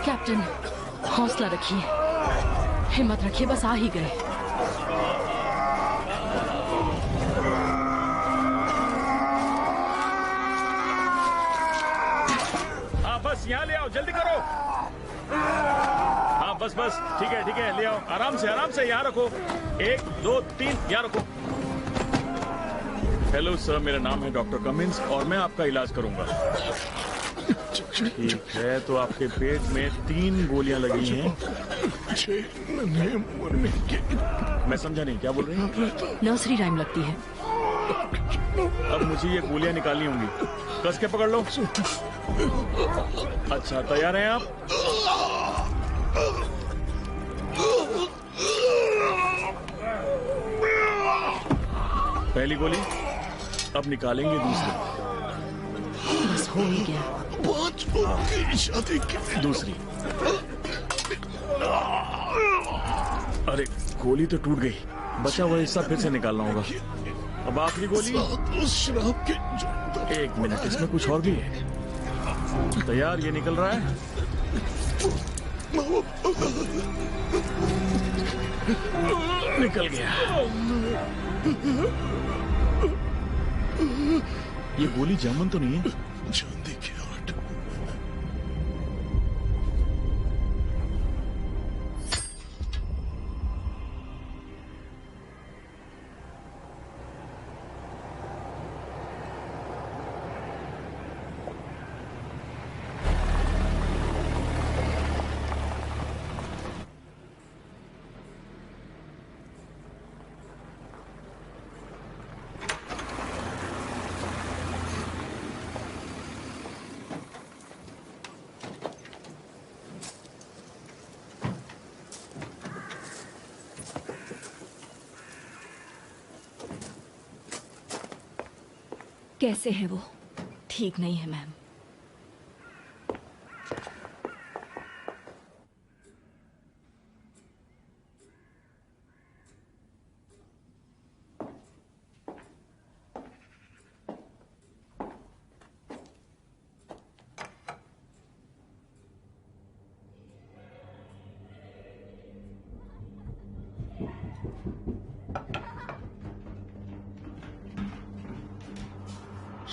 Captain, हौसला रखिए, हिम्मत रखिए, बस आ ही गए। हाँ बस यहाँ ले आओ, जल्दी करो। हाँ बस बस, ठीक है, ले आओ, आराम से यहाँ रखो। 1 2 3, यहाँ रखो। हेलो सर, मेरा नाम है डॉक्टर कमिंस और मैं आपका इलाज करूंगा। ठीक है, तो आपके पेट में 3 गोलियां लगी हैं। मैं समझा नहीं, क्या बोल रही हैं? नर्सरी राइम लगती है। अब मुझे ये गोलियां निकालनी होंगी, कस के पकड़ लो। अच्छा, तैयार हैं आप? पहली गोली, अब निकालेंगे दूसरी। बस हो ही गया। 5 लोगों की शादी की। दूसरी। अरे गोली तो टूट गई, बचा हुआ हिस्सा फिर से निकालना होगा। अब आखिरी गोली। शराब के 1 मिनट, इसमें कुछ और भी है। तैयार, ये निकल रहा है। निकल गया। ये गोली जामुन तो नहीं है? चांदी की 8। कैसे है वो? ठीक नहीं है मैम।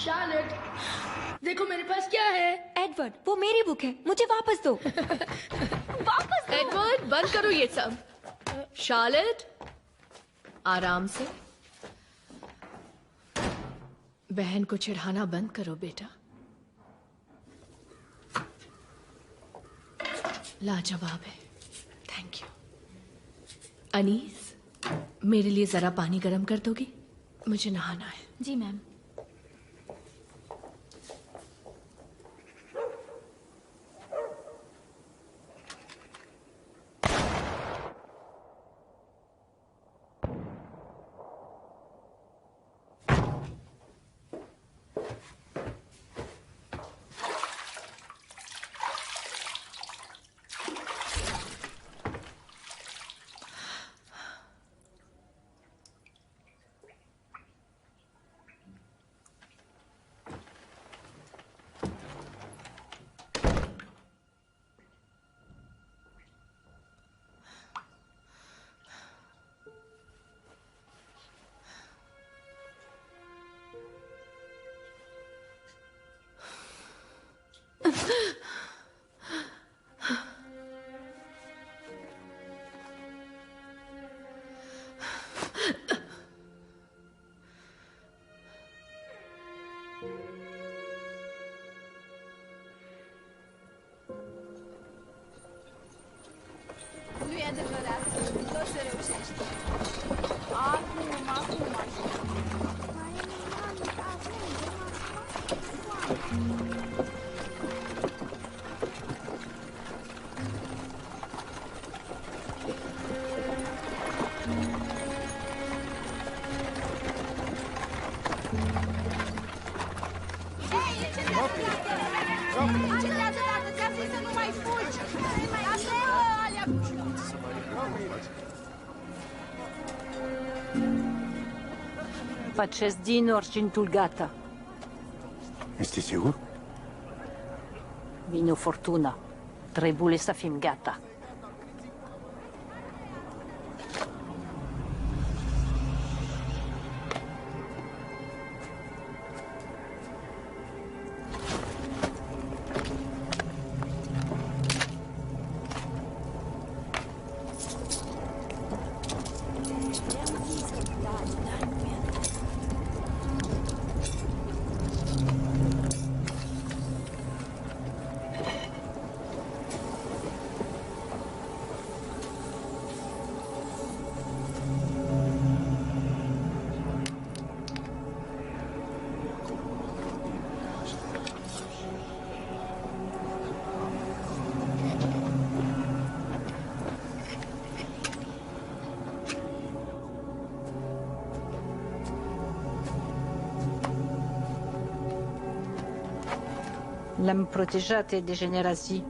शार्लेट, देखो मेरे पास क्या है। एडवर्ड, वो मेरी बुक है, मुझे वापस दो। वापस दो। एडवर्ड, बंद करो ये सब। शार्लेट, आराम से। बहन को चिढ़ाना बंद करो बेटा। लाजवाब है, थैंक यू। अनीस, मेरे लिए जरा पानी गर्म कर दोगी? मुझे नहाना है। जी ma'am. Facesse din oricine gata. Este sigur? Vino fortuna. Trebuie să fim gata. L-am protejat de generații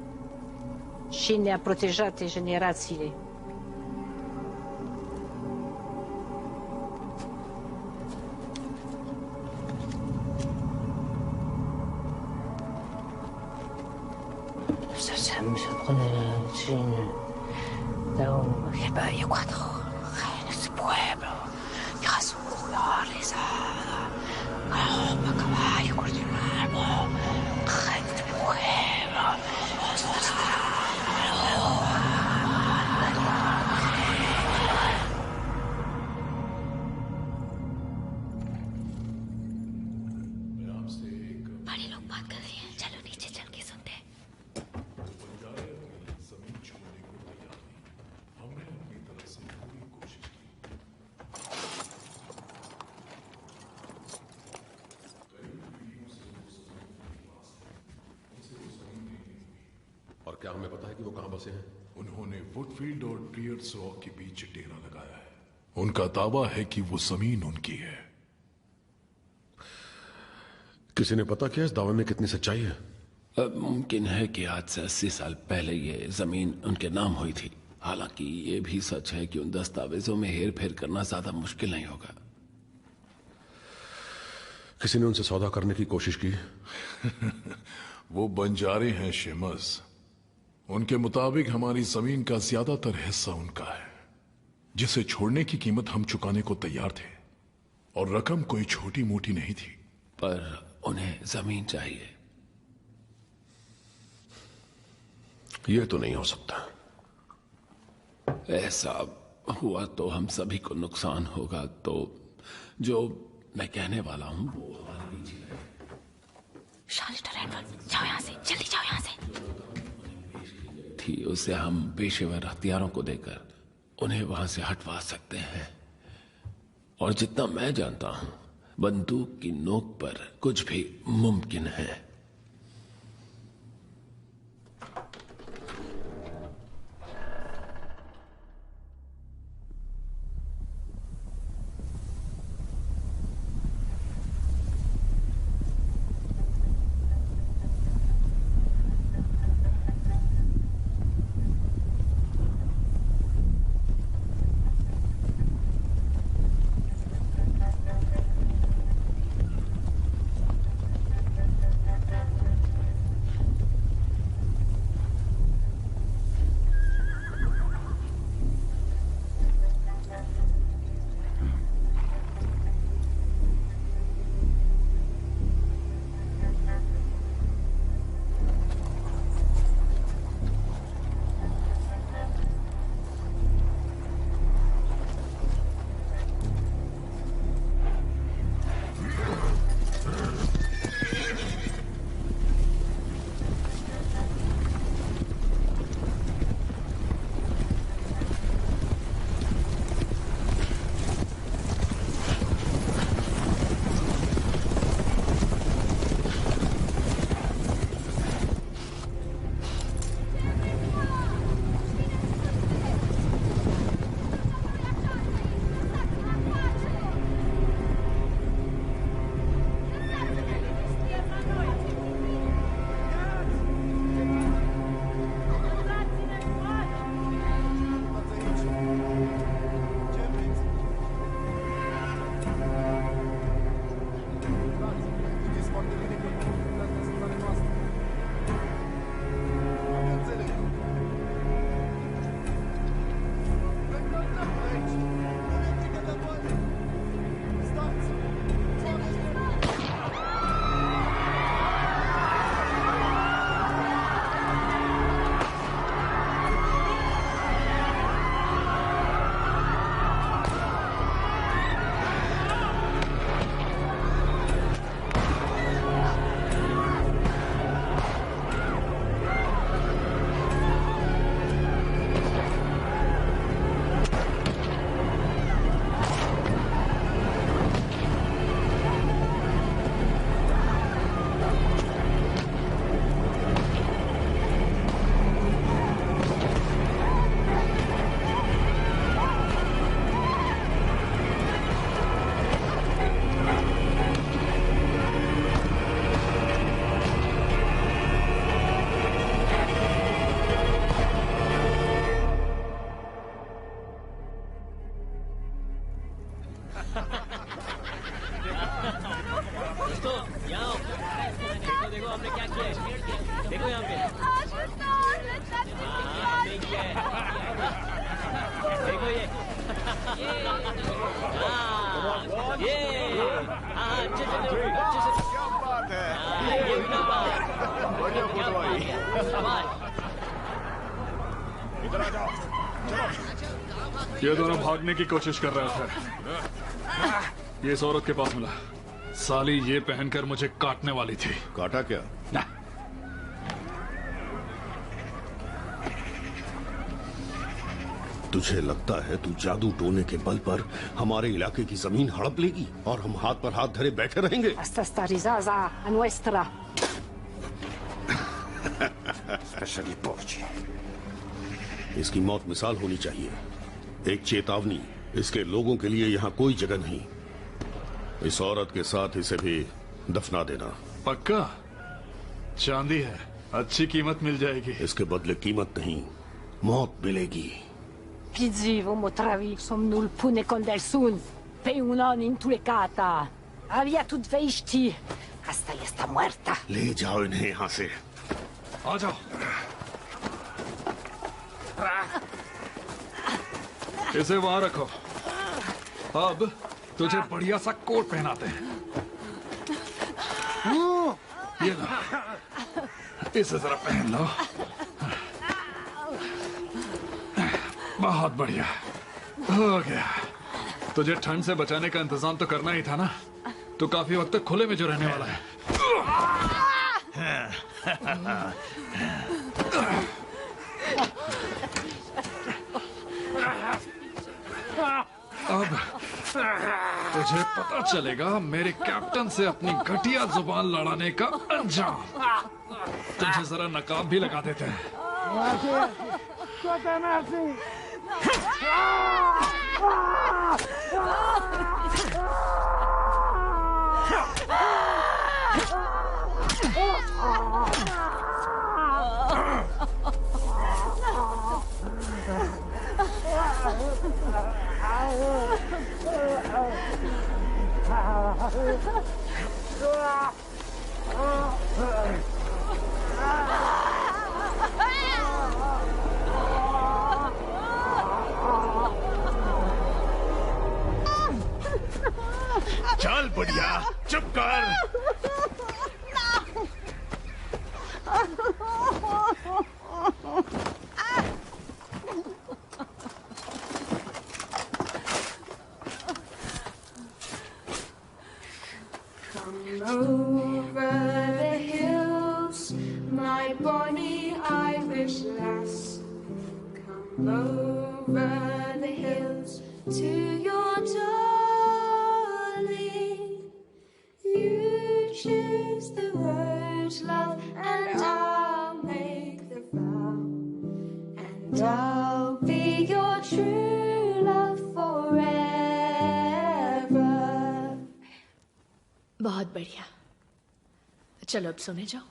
și ne-a protejat generațiile. बड़े लोग बात कर रहे हैं, चलो नीचे चल के सुनते हैं। और क्या हमें पता है कि वो कहां बसे हैं? उन्होंने वुडफील्ड और टियर्स रॉक के बीच डेरा लगाया है। उनका दावा है कि वो जमीन उनकी है। किसी ने पता किया इस दावे में कितनी सच्चाई है? मुमकिन है कि आज से 80 साल पहले ये जमीन उनके नाम हुई थी। हालांकि ये भी सच है कि उन दस्तावेजों में हेर फेर करना ज्यादा मुश्किल नहीं होगा। किसी ने उनसे सौदा करने की कोशिश की? वो बंजारे हैं शेमस। उनके मुताबिक हमारी जमीन का ज्यादातर हिस्सा उनका है, जिसे छोड़ने की कीमत हम चुकाने को तैयार थे, और रकम कोई छोटी मोटी नहीं थी। पर उन्हें जमीन चाहिए। यह तो नहीं हो सकता। ऐसा हुआ तो हम सभी को नुकसान होगा। तो जो मैं कहने वाला हूं वो हमारे बीच ही रहे। जाओ यहाँ से, जल्दी जाओ यहाँ से। थी उसे हम पेशेवर हथियारों को देकर उन्हें वहां से हटवा सकते हैं। और जितना मैं जानता हूं, बंदूक की नोक पर कुछ भी मुमकिन है। ये दोनों भागने की कोशिश कर रहे थे। ये इस औरत के पास मिला। साली ये पहनकर मुझे काटने वाली थी। काटा क्या? तुझे लगता है तू जादू टोने के बल पर हमारे इलाके की जमीन हड़प लेगी और हम हाथ पर हाथ धरे बैठे रहेंगे? Asta sta risasa a nuestra. Specially porci. इसकी मौत मिसाल होनी चाहिए, एक चेतावनी। इसके लोगों के लिए यहाँ कोई जगह नहीं। इस औरत के साथ इसे भी दफना देना। पक्का? चांदी है, अच्छी कीमत मिल जाएगी। इसके बदले कीमत नहीं, मौत मिलेगी। Pizzi, vom travi, somnul pune con del sun. Pe unon intulecata. Avia tut veiști. Asta este muerta. ले जाओ इन्हें यहाँ से। आ जाओ। इसे वहां रखो। अब तुझे बढ़िया सा कोट पहनाते हैं। ये लो, इसे जरा पहन लो। बहुत बढ़िया, हो गया। तुझे ठंड से बचाने का इंतजाम तो करना ही था ना। तो काफी वक्त तक खुले में जो रहने वाला है। अब तुझे पता चलेगा मेरे कैप्टन से अपनी घटिया जुबान लड़ाने का अंजाम। तुझे जरा नकाब भी लगा देते हैं। चल बढ़िया, चुप कर। Over the hills, my bonny Irish lass. Come over the hills to your darling. You choose the word love, and I'll make the vow, and I'll be your true love forever. बहुत बढ़िया। चलो अब सोने जाओ।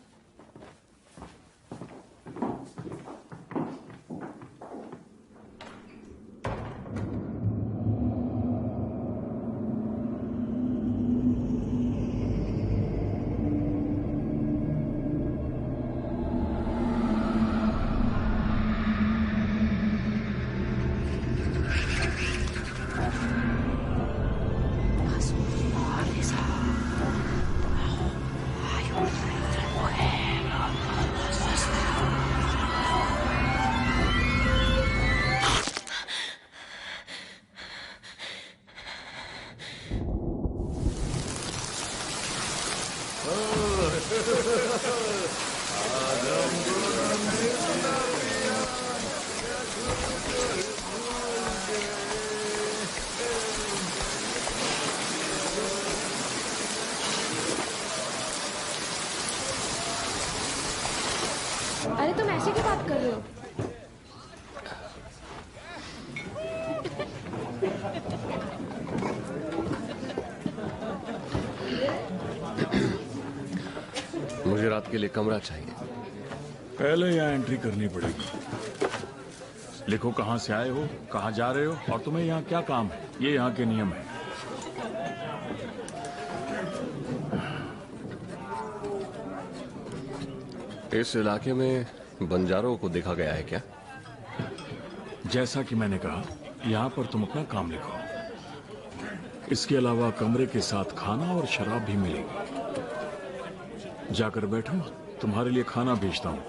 अरे तुम ऐसे क्यों बात कर रहे हो? मुझे रात के लिए कमरा चाहिए। पहले यहाँ एंट्री करनी पड़ेगी। लिखो कहाँ से आए हो, कहाँ जा रहे हो और तुम्हें यहाँ क्या काम है। ये यहाँ के नियम है। इस इलाके में बंजारों को देखा गया है क्या? जैसा कि मैंने कहा, यहाँ पर तुम अपना काम लिखो। इसके अलावा कमरे के साथ खाना और शराब भी मिलेगी। जाकर बैठो, तुम्हारे लिए खाना भेजता हूं।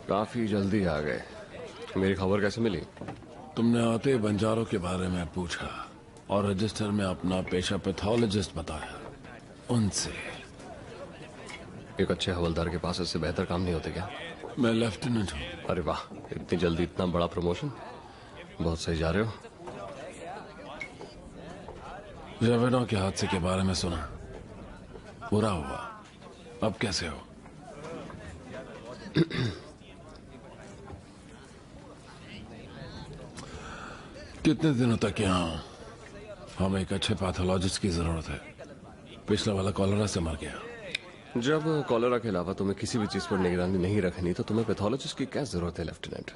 काफी जल्दी आ गए। मेरी खबर कैसे मिली? तुमने आते ही बंजारों के बारे में पूछा और रजिस्टर में अपना पेशा पैथोलॉजिस्ट बताया। उनसे एक अच्छे हवलदार के पास इससे बेहतर काम नहीं होते क्या? मैं लेफ्टिनेंट हूँ। अरे वाह, इतनी जल्दी इतना बड़ा प्रमोशन, बहुत सही जा रहे हो। रेवेना के हादसे के बारे में सुना? बुरा हुआ। अब कैसे हो? कितने दिनों तक यहाँ? हमें एक अच्छे पैथोलॉजिस्ट की जरूरत है। पिछला वाला कॉलेरा से मर गया। जब कॉलेरा के अलावा तुम्हें किसी भी चीज पर निगरानी नहीं रखनी तो तुम्हें पैथोलॉजिस्ट की क्या जरूरत है लेफ्टिनेंट?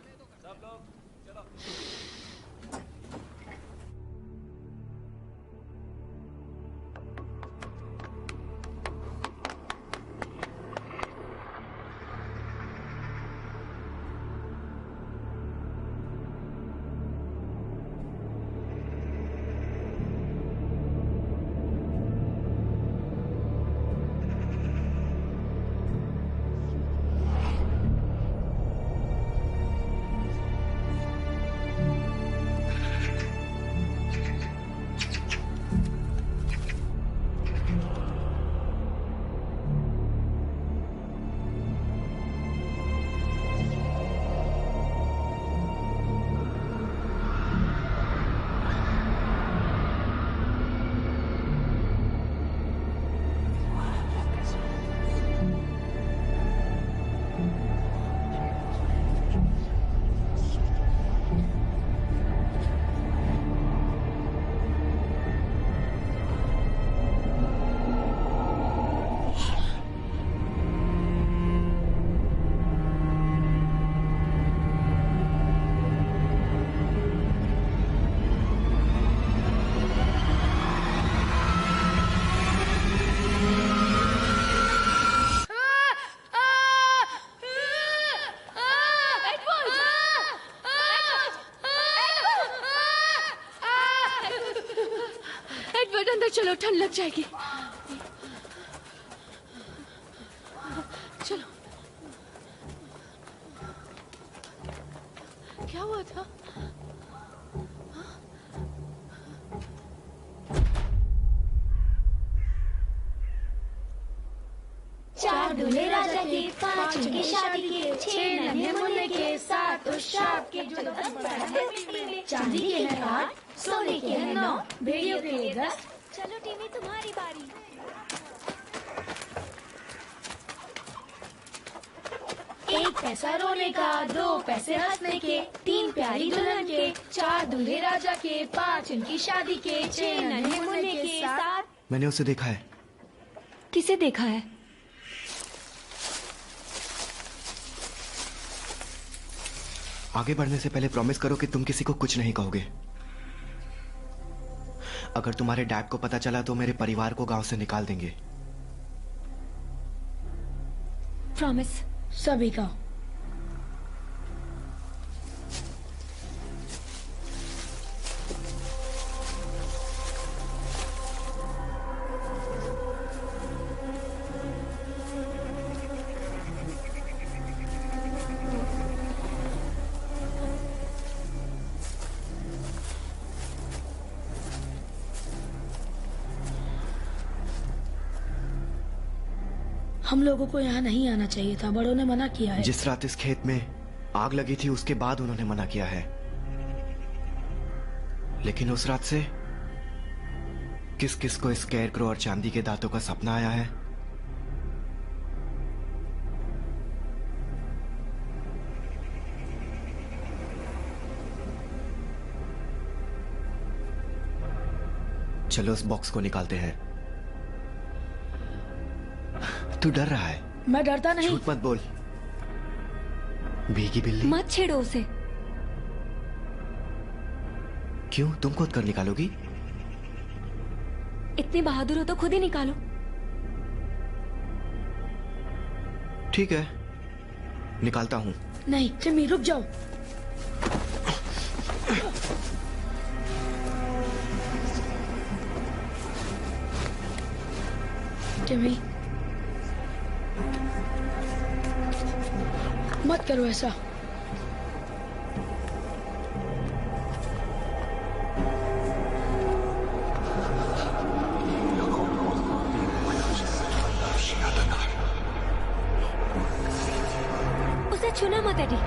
चलो, ठंड लग जाएगी। चलो। क्या हुआ था? चार दूल्हे राजा के, पांच उनकी शादी के, छह नन्हे मुन्ने के, सात उस शाप के, जो चांदी के हैं 8, सोने के हैं 9, भेड़ियों के लिए 10। चलो टीवी, तुम्हारी बारी। एक पैसा रोने का, 2 पैसे हंसने के, 3 प्यारी दुल्हन के, 4 दूल्हे राजा के, 5 उनकी शादी के, 6 नन्हे मुन्ने के, 7। मैंने उसे देखा है। किसे देखा है? आगे बढ़ने से पहले प्रॉमिस करो कि तुम किसी को कुछ नहीं कहोगे। अगर तुम्हारे डैड को पता चला तो मेरे परिवार को गांव से निकाल देंगे। प्रॉमिस। सभी का। हम लोगों को यहाँ नहीं आना चाहिए था, बड़ों ने मना किया है। जिस रात इस खेत में आग लगी थी उसके बाद उन्होंने मना किया है, लेकिन उस रात से किस किस को स्केयरक्रो और चांदी के दांतों का सपना आया है? चलो उस बॉक्स को निकालते हैं। तू डर रहा है? मैं डरता नहीं। झूठ मत बोल। भीगी बिल्ली। मत छेड़ो उसे। क्यों, तुम खुद कर निकालोगी? इतनी बहादुर हो तो खुद ही निकालो। ठीक है, निकालता हूं। नहीं टिमी, रुक जाओ। टिमी, मत करो ऐसा। उसे छूना मत एडी।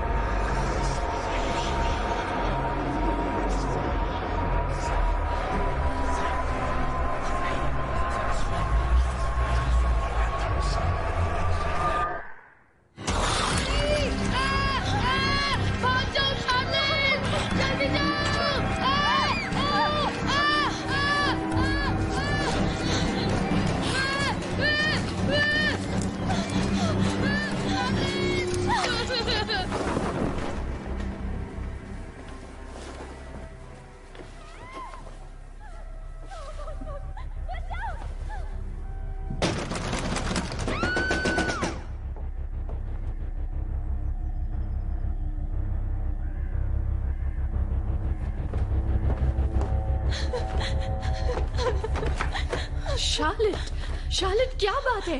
शार्लेट, क्या बात है?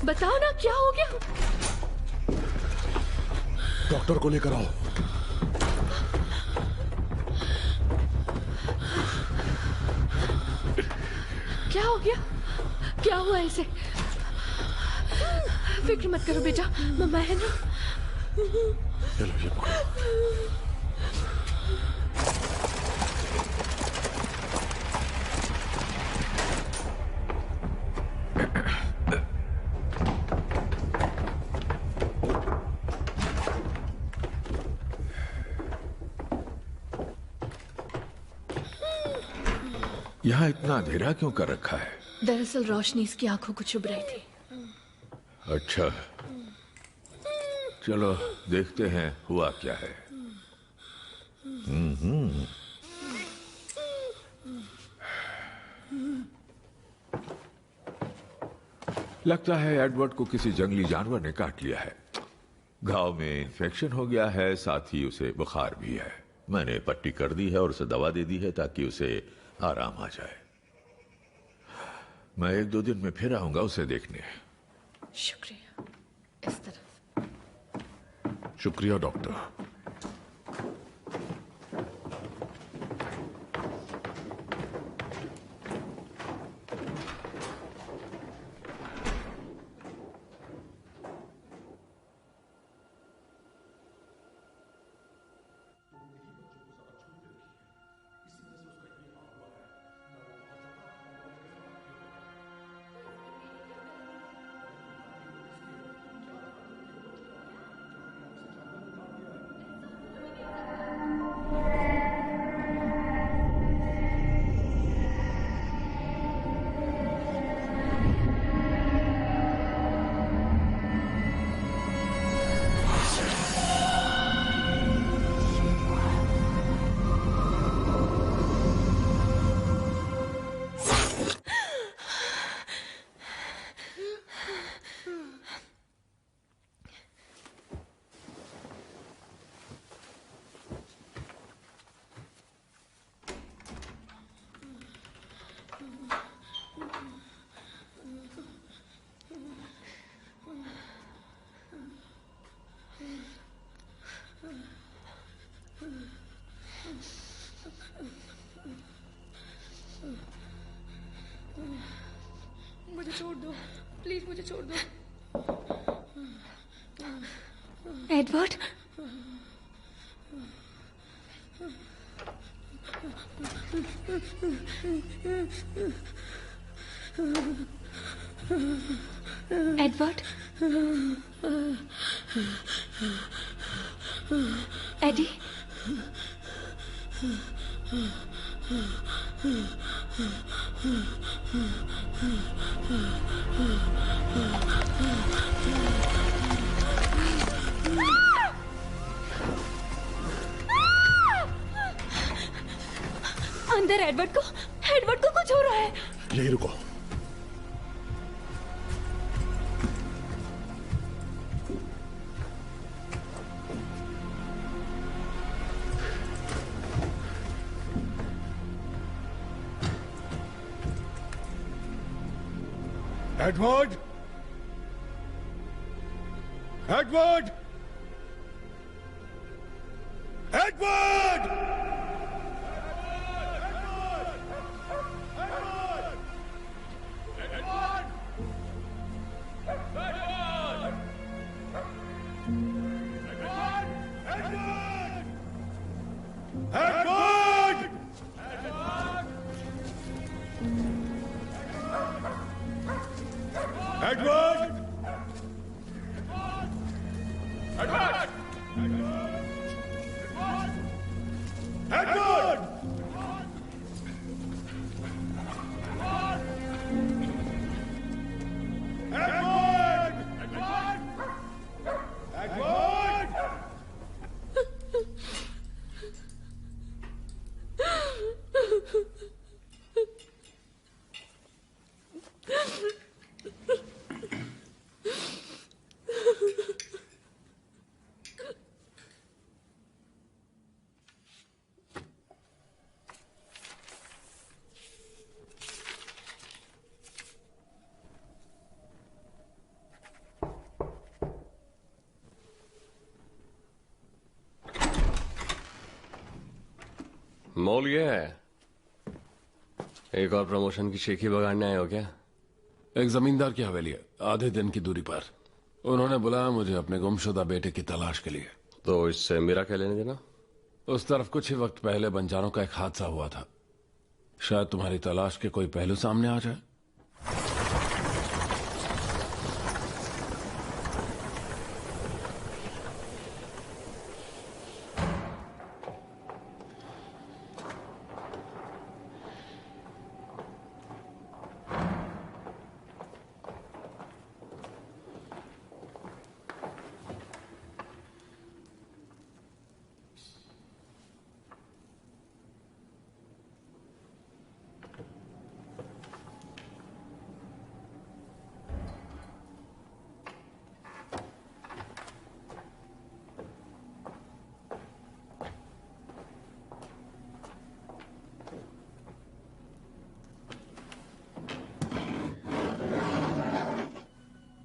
बताओ ना, क्या हो गया? डॉक्टर को लेकर आओ। क्या हो गया? क्या हुआ इसे? फिक्र मत करो बेटा, मैं है ना। चलो ये पकड़ो। यहाँ इतना अंधेरा क्यों कर रखा है? दरअसल रोशनी इसकी आंखों को चुभ रही थी। अच्छा, चलो देखते हैं हुआ क्या है। लगता है एडवर्ड को किसी जंगली जानवर ने काट लिया है। घाव में इन्फेक्शन हो गया है, साथ ही उसे बुखार भी है। मैंने पट्टी कर दी है और उसे दवा दे दी है ताकि उसे आराम आ जाए। मैं 1-2 दिन में फिर आऊंगा उसे देखने। शुक्रिया। इस तरफ। शुक्रिया डॉक्टर। मुझे छोड़ दो, प्लीज मुझे छोड़ दो। एडवर्ड, एडवर्ड, एडी, अंदर एडवर्ड को कुछ हो रहा है। यही रुको। एडवर्ड! एडवर्ड! एडवर्ड! मॉल ये है। एक और प्रमोशन की शेखी बगाड़ने आए हो क्या? एक जमींदार की हवेली है, आधे दिन की दूरी पर। उन्होंने बुलाया मुझे अपने गुमशुदा बेटे की तलाश के लिए। तो इससे मेरा क्या लेने देना? उस तरफ कुछ ही वक्त पहले बंजारों का एक हादसा हुआ था। शायद तुम्हारी तलाश के कोई पहलू सामने आ जाए।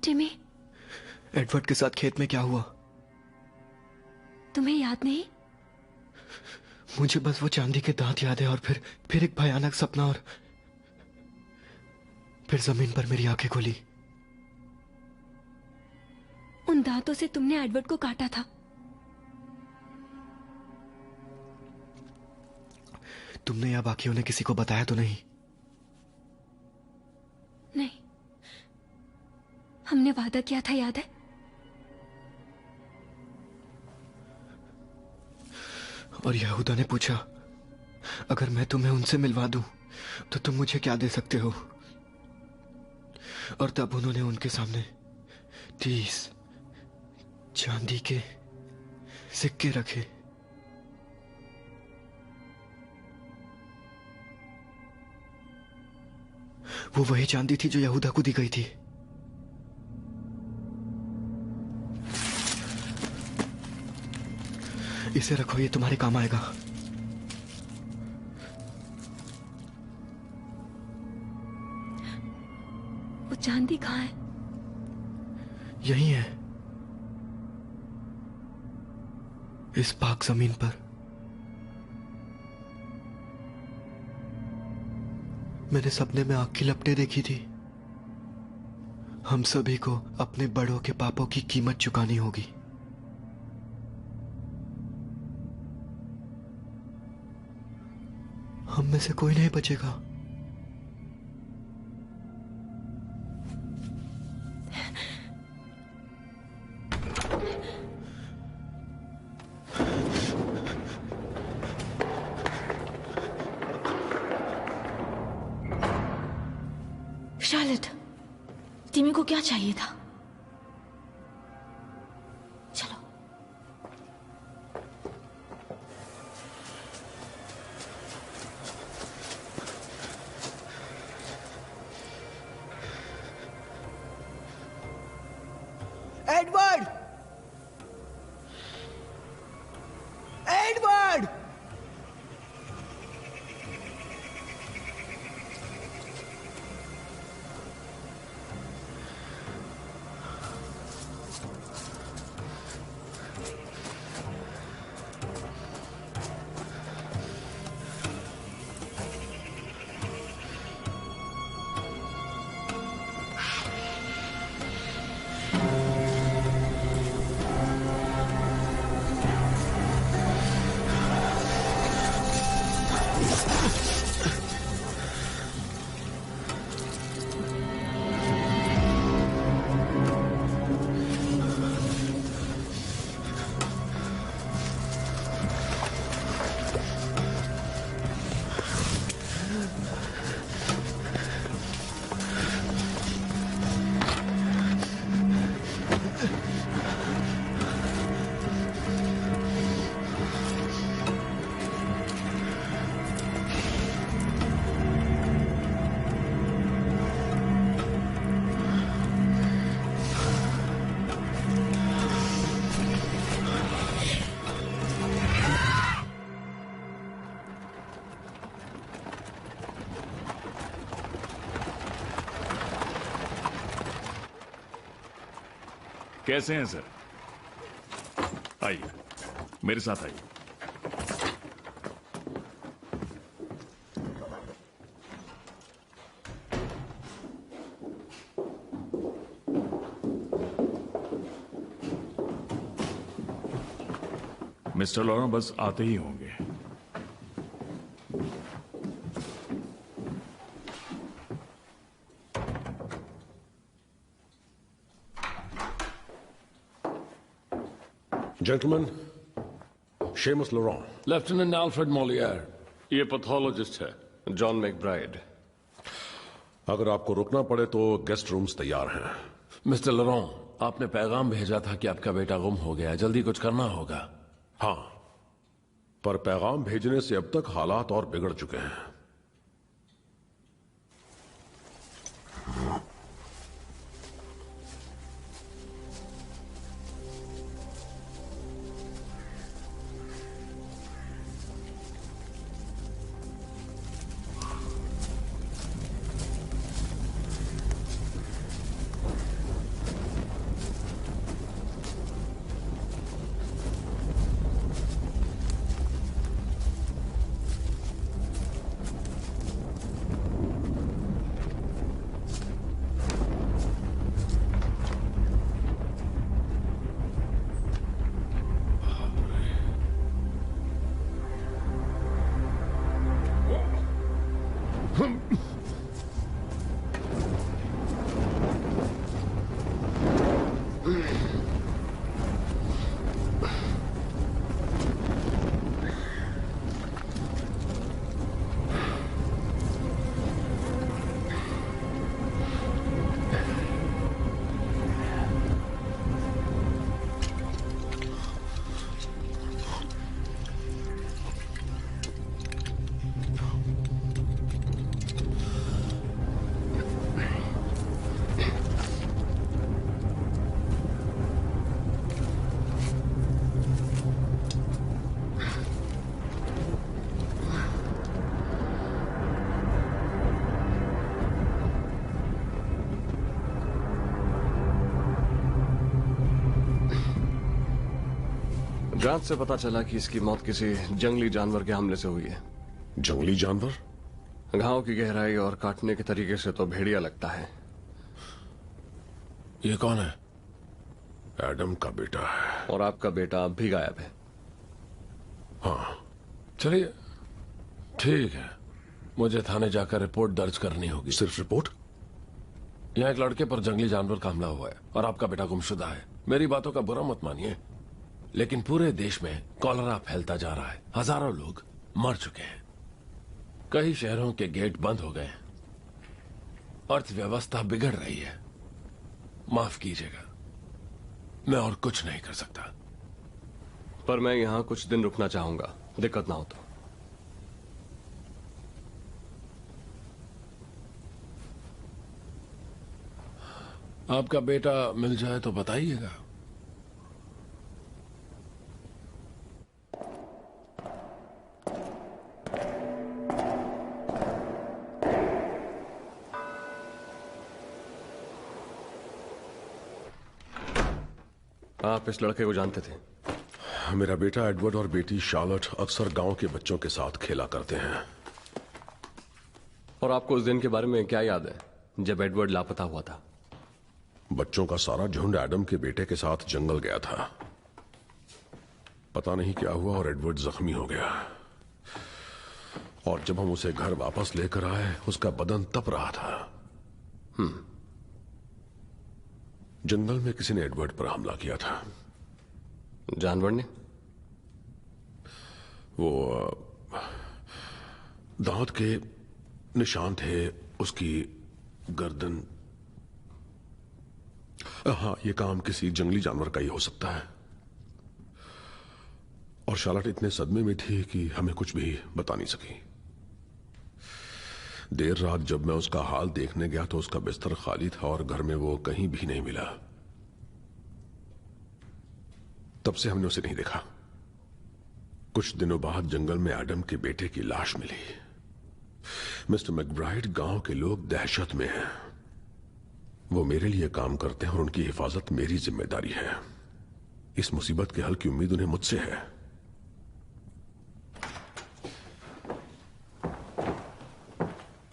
टिमी, एडवर्ड के साथ खेत में क्या हुआ? तुम्हें याद नहीं? मुझे बस वो चांदी के दांत याद है और फिर एक भयानक सपना और फिर जमीन पर मेरी आंखें खुली। उन दांतों से तुमने एडवर्ड को काटा था। तुमने या बाकियों ने किसी को बताया तो नहीं? नहीं, हमने वादा किया था, याद है? और यहूदा ने पूछा, अगर मैं तुम्हें उनसे मिलवा दूं तो तुम मुझे क्या दे सकते हो? और तब उन्होंने उनके सामने 30 चांदी के सिक्के रखे। वो वही चांदी थी जो यहूदा को दी गई थी। इसे रखो, ये तुम्हारे काम आएगा। वो चांदी कहाँ है? यही है, इस पाक जमीन पर। मैंने सपने में आग की लपटें देखी थी। हम सभी को अपने बड़ों के पापों की कीमत चुकानी होगी। हम में से कोई नहीं बचेगा। इनको क्या चाहिए था? चलो। एडवर्ड! एडवर्ड! कैसे हैं सर? आइए, मेरे साथ आइए। मिस्टर लॉरेंस बस आते ही होंगे। Gentleman, Seamus Loran. Lieutenant Alfred Molier, ये पैथोलॉजिस्ट है। John McBride. अगर आपको रुकना पड़े तो गेस्ट रूम्स तैयार हैं। मिस्टर लोरॉन, आपने पैगाम भेजा था कि आपका बेटा गुम हो गया, जल्दी कुछ करना होगा। हाँ, पर पैगाम भेजने से अब तक हालात और बिगड़ चुके हैं। जांच से पता चला कि इसकी मौत किसी जंगली जानवर के हमले से हुई है। जंगली जानवर? घाव की गहराई और काटने के तरीके से तो भेड़िया लगता है। ये कौन है? एडम का बेटा है। और आपका बेटा अब भी गायब है। हाँ। चलिए, ठीक है, मुझे थाने जाकर रिपोर्ट दर्ज करनी होगी। सिर्फ रिपोर्ट? यहाँ एक लड़के पर जंगली जानवर का हमला हुआ है और आपका बेटा गुमशुदा है। मेरी बातों का बुरा मत मानिए, लेकिन पूरे देश में कॉलरा फैलता जा रहा है। हजारों लोग मर चुके हैं, कई शहरों के गेट बंद हो गए, अर्थव्यवस्था बिगड़ रही है। माफ कीजिएगा, मैं और कुछ नहीं कर सकता। पर मैं यहां कुछ दिन रुकना चाहूंगा, दिक्कत ना हो तो। आपका बेटा मिल जाए तो बताइएगा। आप इस लड़के को जानते थे? मेरा बेटा एडवर्ड और बेटी शार्लट अक्सर गांव के बच्चों के साथ खेला करते हैं। और आपको उस दिन के बारे में क्या याद है जब एडवर्ड लापता हुआ था? बच्चों का सारा झुंड एडम के बेटे के साथ जंगल गया था। पता नहीं क्या हुआ और एडवर्ड जख्मी हो गया। और जब हम उसे घर वापस लेकर आए, उसका बदन तप रहा था। जंगल में किसी ने एडवर्ड पर हमला किया था। जानवर ने? वो दांत के निशान थे उसकी गर्दन। हाँ, ये काम किसी जंगली जानवर का ही हो सकता है। और शार्लट इतने सदमे में थी कि हमें कुछ भी बता नहीं सकी। देर रात जब मैं उसका हाल देखने गया तो उसका बिस्तर खाली था और घर में वो कहीं भी नहीं मिला। तब से हमने उसे नहीं देखा। कुछ दिनों बाद जंगल में एडम के बेटे की लाश मिली। मिस्टर मैकब्राइड, गांव के लोग दहशत में हैं। वो मेरे लिए काम करते हैं और उनकी हिफाजत मेरी जिम्मेदारी है। इस मुसीबत के हल की उम्मीद उन्हें मुझसे है।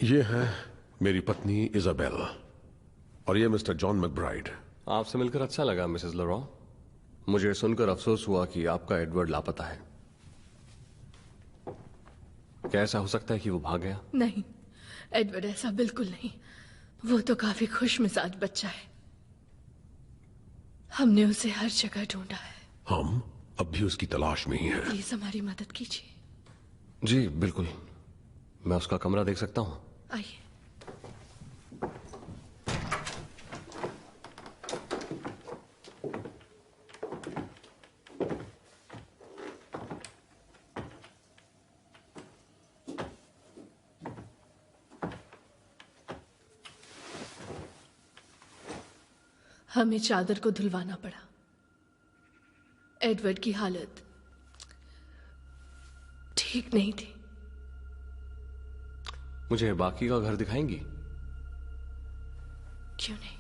ये है मेरी पत्नी इजाबेल और ये मिस्टर जॉन मैकब्राइड। आपसे मिलकर अच्छा लगा मिसेस लॉरा। मुझे सुनकर अफसोस हुआ कि आपका एडवर्ड लापता है। क्या ऐसा हो सकता है कि वो भाग गया? नहीं, एडवर्ड ऐसा बिल्कुल नहीं। वो तो काफी खुश मिजाज बच्चा है। हमने उसे हर जगह ढूंढा है। हम अब भी उसकी तलाश में ही हैं। प्लीज हमारी मदद कीजिए। जी बिल्कुल, मैं उसका कमरा देख सकता हूं? आइए। हमें चादर को धुलवाना पड़ा। एडवर्ड की हालत ठीक नहीं थी। मुझे बाकी का घर दिखाएंगी? क्यों नहीं?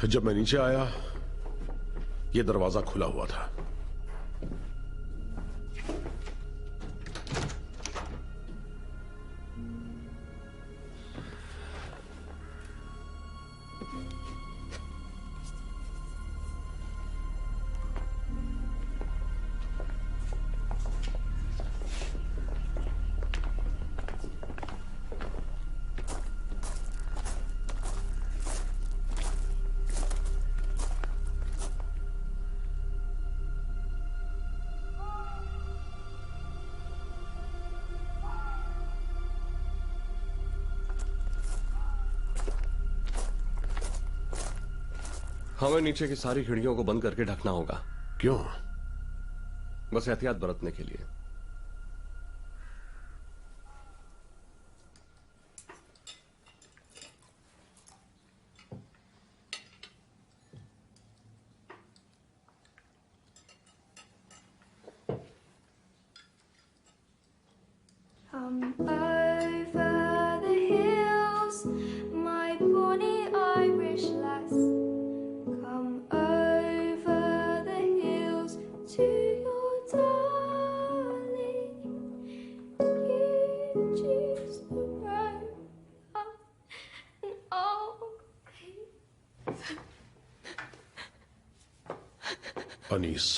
जब मैं नीचे आया, ये दरवाजा खुला हुआ था। हमें नीचे की सारी खिड़कियों को बंद करके ढकना होगा। क्यों? बस एहतियात बरतने के लिए। Over the hills, my bonny Irish lass. Come over the hills to your darling. You choose the road up and I'll Anees,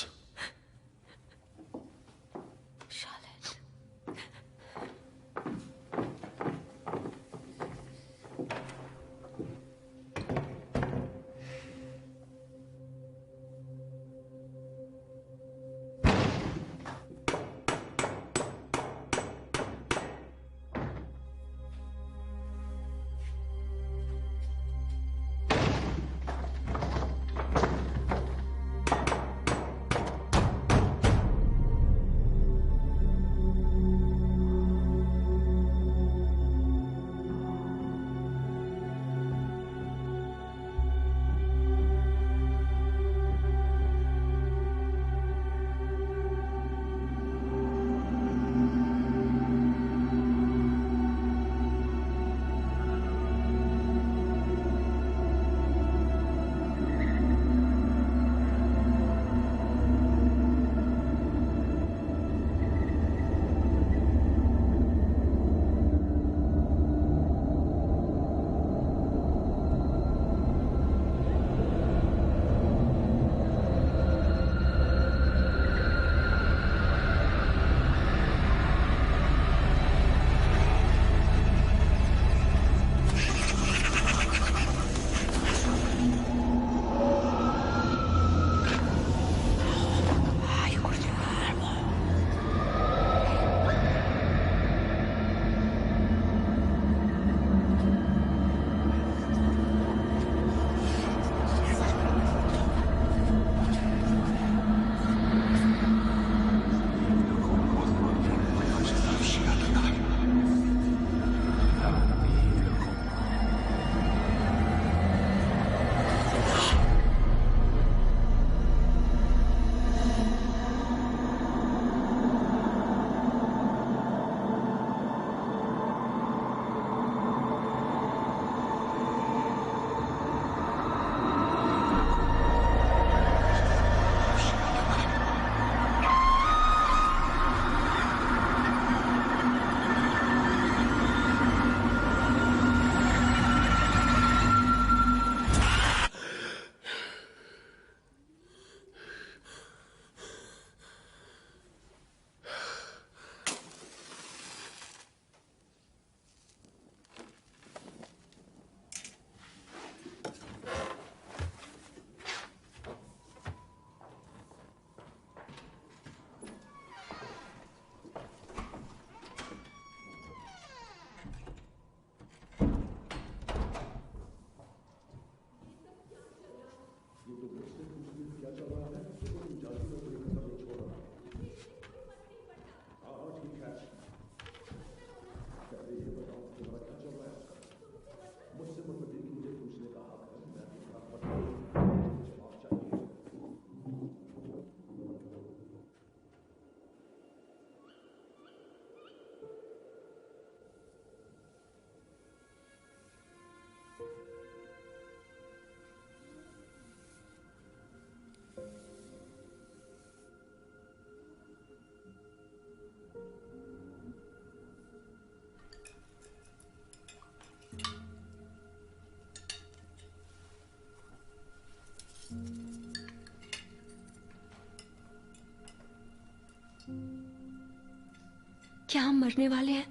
क्या हम मरने वाले हैं?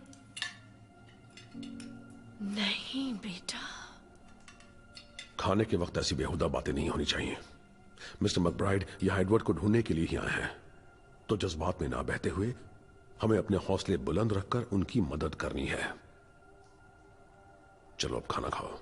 नहीं बेटा। खाने के वक्त ऐसी बेहुदा बातें नहीं होनी चाहिए। मिस्टर मैकब्राइड यहां एडवर्ड को ढूंढने के लिए ही आए हैं, तो जज्बात में ना बहते हुए हमें अपने हौसले बुलंद रखकर उनकी मदद करनी है। चलो अब खाना खाओ।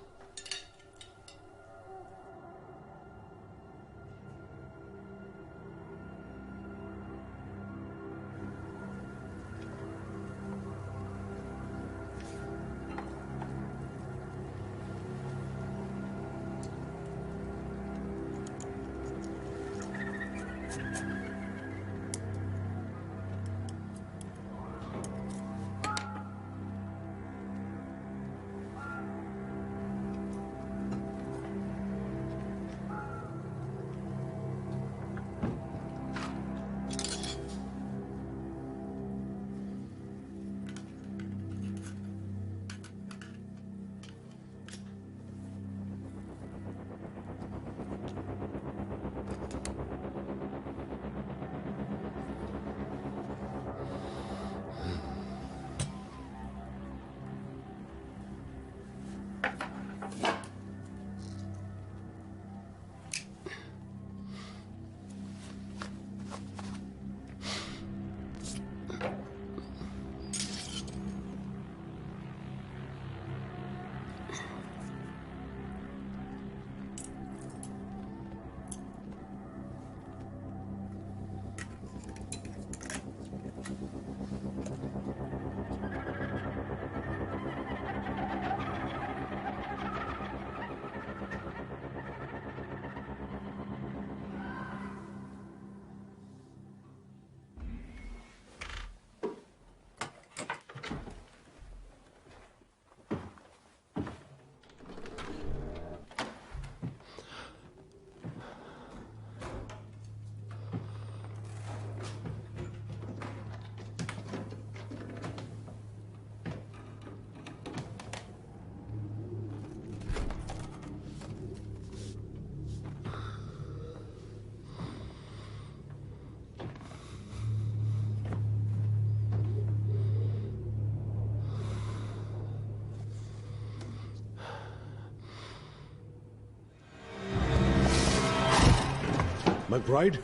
मैकब्राइड,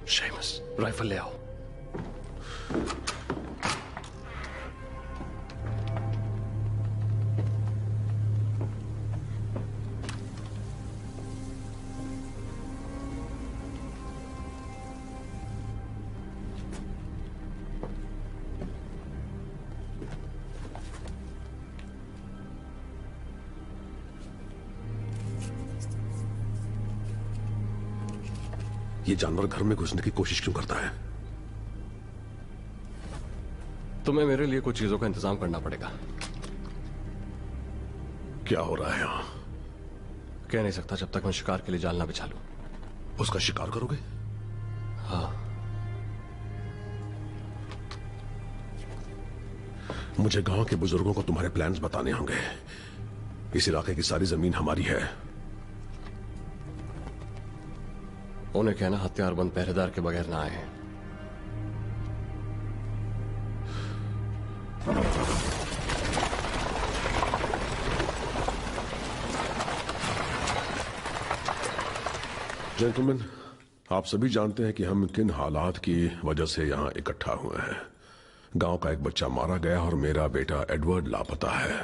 शेमस, राइफल ले आओ। ये जानवर घर में घुसने की कोशिश क्यों करता है? तुम्हें मेरे लिए कुछ चीजों का इंतजाम करना पड़ेगा। क्या हो रहा है यहां? कह नहीं सकता जब तक मैं शिकार के लिए जाल ना बिछा लूं। उसका शिकार करोगे? हाँ। मुझे गांव के बुजुर्गों को तुम्हारे प्लान्स बताने होंगे। इस इलाके की सारी जमीन हमारी है। उन्हें कहना हथियारबंद पहरेदार के बगैर ना आए। जेंटलमैन, आप सभी जानते हैं कि हम किन हालात की वजह से यहां इकट्ठा हुए हैं। गांव का एक बच्चा मारा गया और मेरा बेटा एडवर्ड लापता है।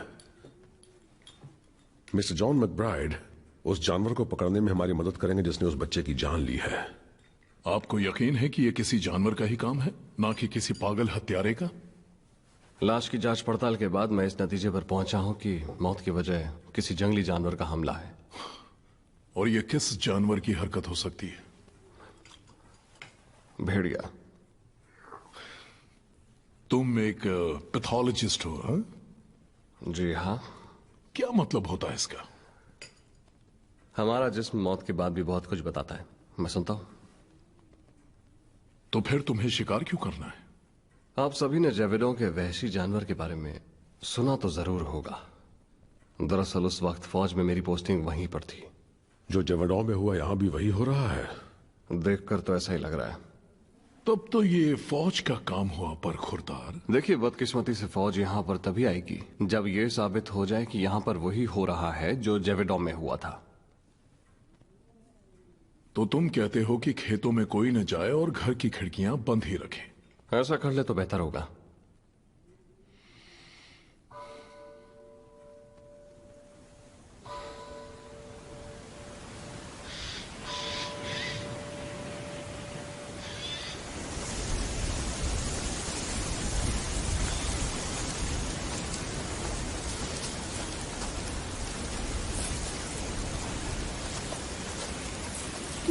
मिस्टर जॉन मैकब्राइड उस जानवर को पकड़ने में हमारी मदद करेंगे जिसने उस बच्चे की जान ली है। आपको यकीन है कि यह किसी जानवर का ही काम है, ना कि किसी पागल हत्यारे का? लाश की जांच पड़ताल के बाद मैं इस नतीजे पर पहुंचा हूं कि मौत की वजह किसी जंगली जानवर का हमला है। और यह किस जानवर की हरकत हो सकती है? भेड़िया। तुम एक पैथोलॉजिस्ट हो? हा? जी हाँ। क्या मतलब होता है इसका? हमारा जिस्म मौत के बाद भी बहुत कुछ बताता है। मैं सुनता हूं। तो फिर तुम्हें शिकार क्यों करना है? आप सभी ने जैविडों के वहशी जानवर के बारे में सुना तो जरूर होगा। दरअसल उस वक्त फौज में मेरी पोस्टिंग वहीं पर थी। जो जैविडों में हुआ यहां भी वही हो रहा है? देखकर तो ऐसा ही लग रहा है। तब तो ये फौज का काम हुआ पर खुरदार। देखिए, बदकिस्मती से फौज यहाँ पर तभी आएगी जब ये साबित हो जाए कि यहाँ पर वही हो रहा है जो जेवेडॉम में हुआ था। तो तुम कहते हो कि खेतों में कोई न जाए और घर की खिड़कियां बंद ही रखें। ऐसा कर ले तो बेहतर होगा।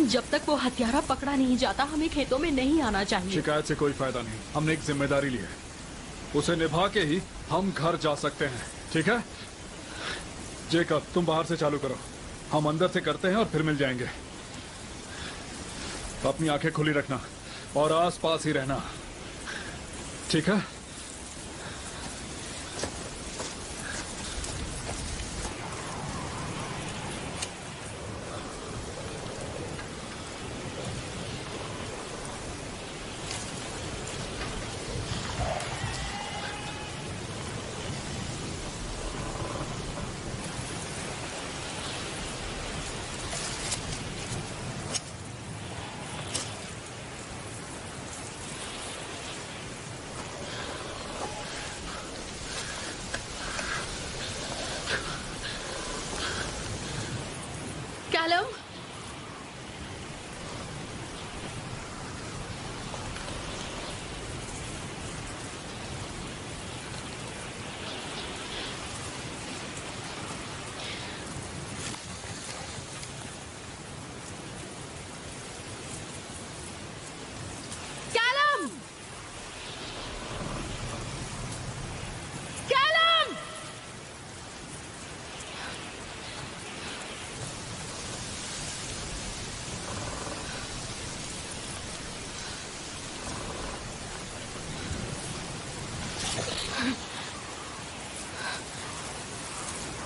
जब तक वो हत्यारा पकड़ा नहीं जाता हमें खेतों में नहीं आना चाहिए। शिकायत से कोई फायदा नहीं, हमने एक जिम्मेदारी ली है, उसे निभा के ही हम घर जा सकते हैं। ठीक है जेकब, तुम बाहर से चालू करो, हम अंदर से करते हैं और फिर मिल जाएंगे। अपनी आंखें खुली रखना और आसपास ही रहना, ठीक है? Callum, Callum, Callum!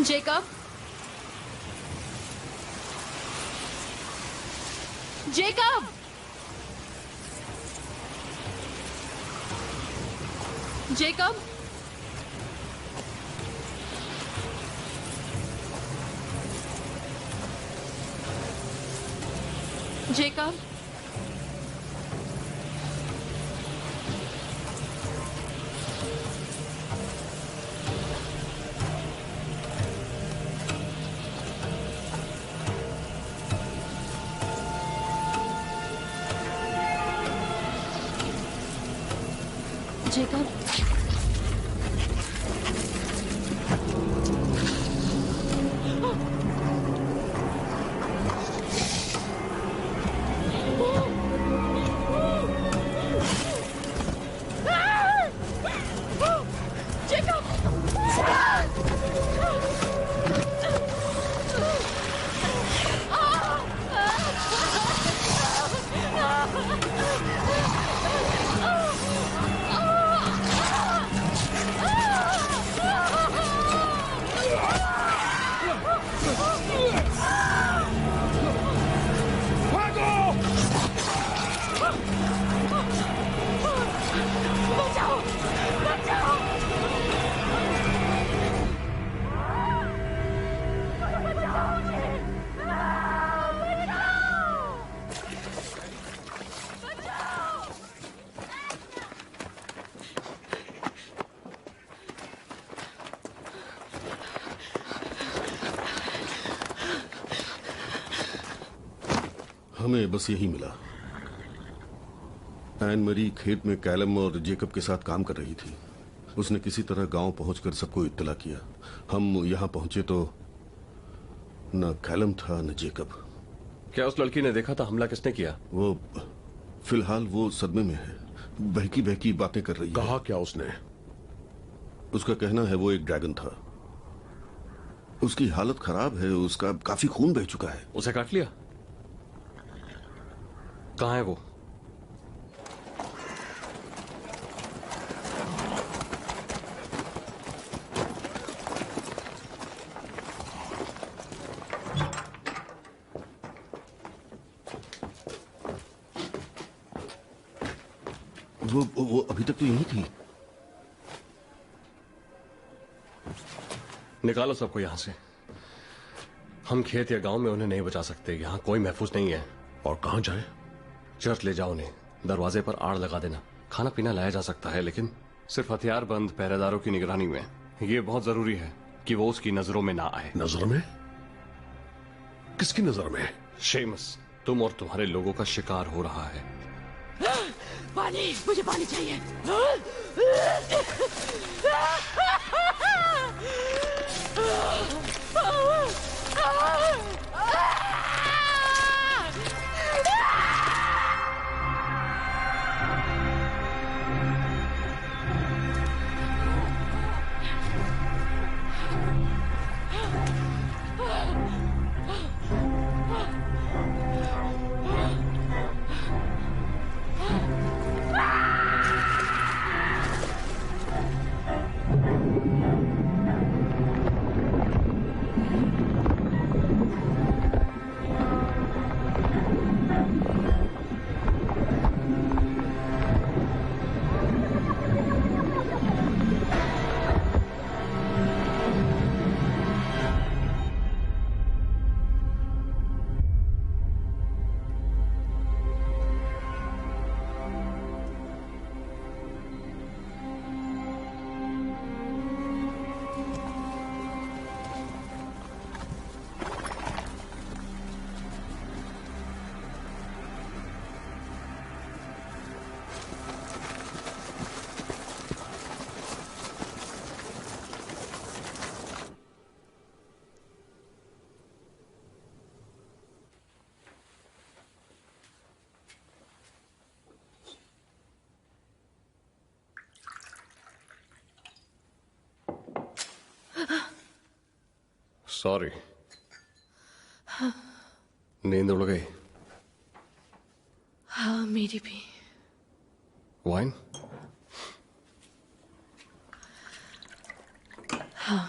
Jacob, Jacob, Jacob, Jacob, Jacob, हमें बस यही मिला। एन मरी खेत में कैलम और जेकब के साथ काम कर रही थी। उसने किसी तरह गांव पहुंचकर सबको इत्तला किया। हम यहां पहुंचे तो न कैलम था न जेकब। क्या उस लड़की ने देखा था हमला किसने किया? वो फिलहाल वो सदमे में है, बहकी बहकी बातें कर रही है। कहा क्या उसने? उसका कहना है वो एक ड्रैगन था। उसकी हालत खराब है, उसका काफी खून बह चुका है। उसे काट लिया? कहाँ है वो? वो अभी तक तो यहीं थी। निकालो सबको यहां से। हम खेत या गांव में उन्हें नहीं बचा सकते। यहां कोई महफूज नहीं है। और कहां जाए? चर्च ले जाओ उन्हें। दरवाजे पर आड़ लगा देना। खाना पीना लाया जा सकता है, लेकिन सिर्फ हथियार बंद पहरेदारों की निगरानी में। ये बहुत जरूरी है कि वो उसकी नजरों में ना आए। नजर में? किसकी नजर में? शेमस, तुम और तुम्हारे लोगों का शिकार हो रहा है। पानी, मुझे पानी चाहिए। सॉरी, नींद उड़ गई। हाँ, मेरी भी। वाइन? हाँ।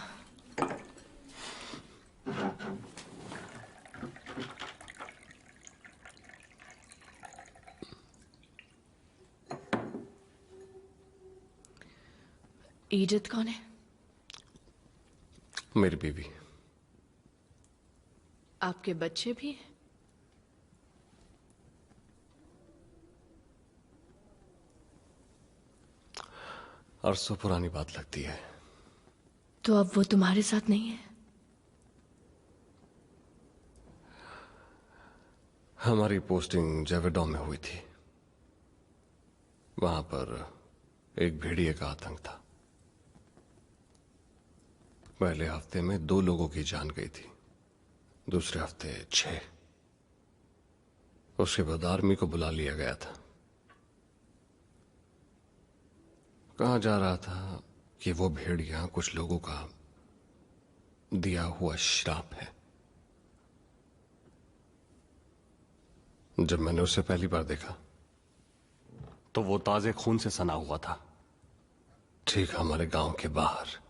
ईडिथ कौन है? मेरी बीवी। आपके बच्चे भी हैं? अरसों पुरानी बात लगती है। तो अब वो तुम्हारे साथ नहीं है? हमारी पोस्टिंग जेवेडॉन में हुई थी। वहां पर एक भेड़िए का आतंक था। पहले हफ्ते में 2 लोगों की जान गई थी, दूसरे हफ्ते 6। उसके बाद आर्मी को बुला लिया गया था। कहा जा रहा था कि वो भेड़िया कुछ लोगों का दिया हुआ श्राप है। जब मैंने उसे पहली बार देखा तो वो ताजे खून से सना हुआ था, ठीक हमारे गांव के बाहर।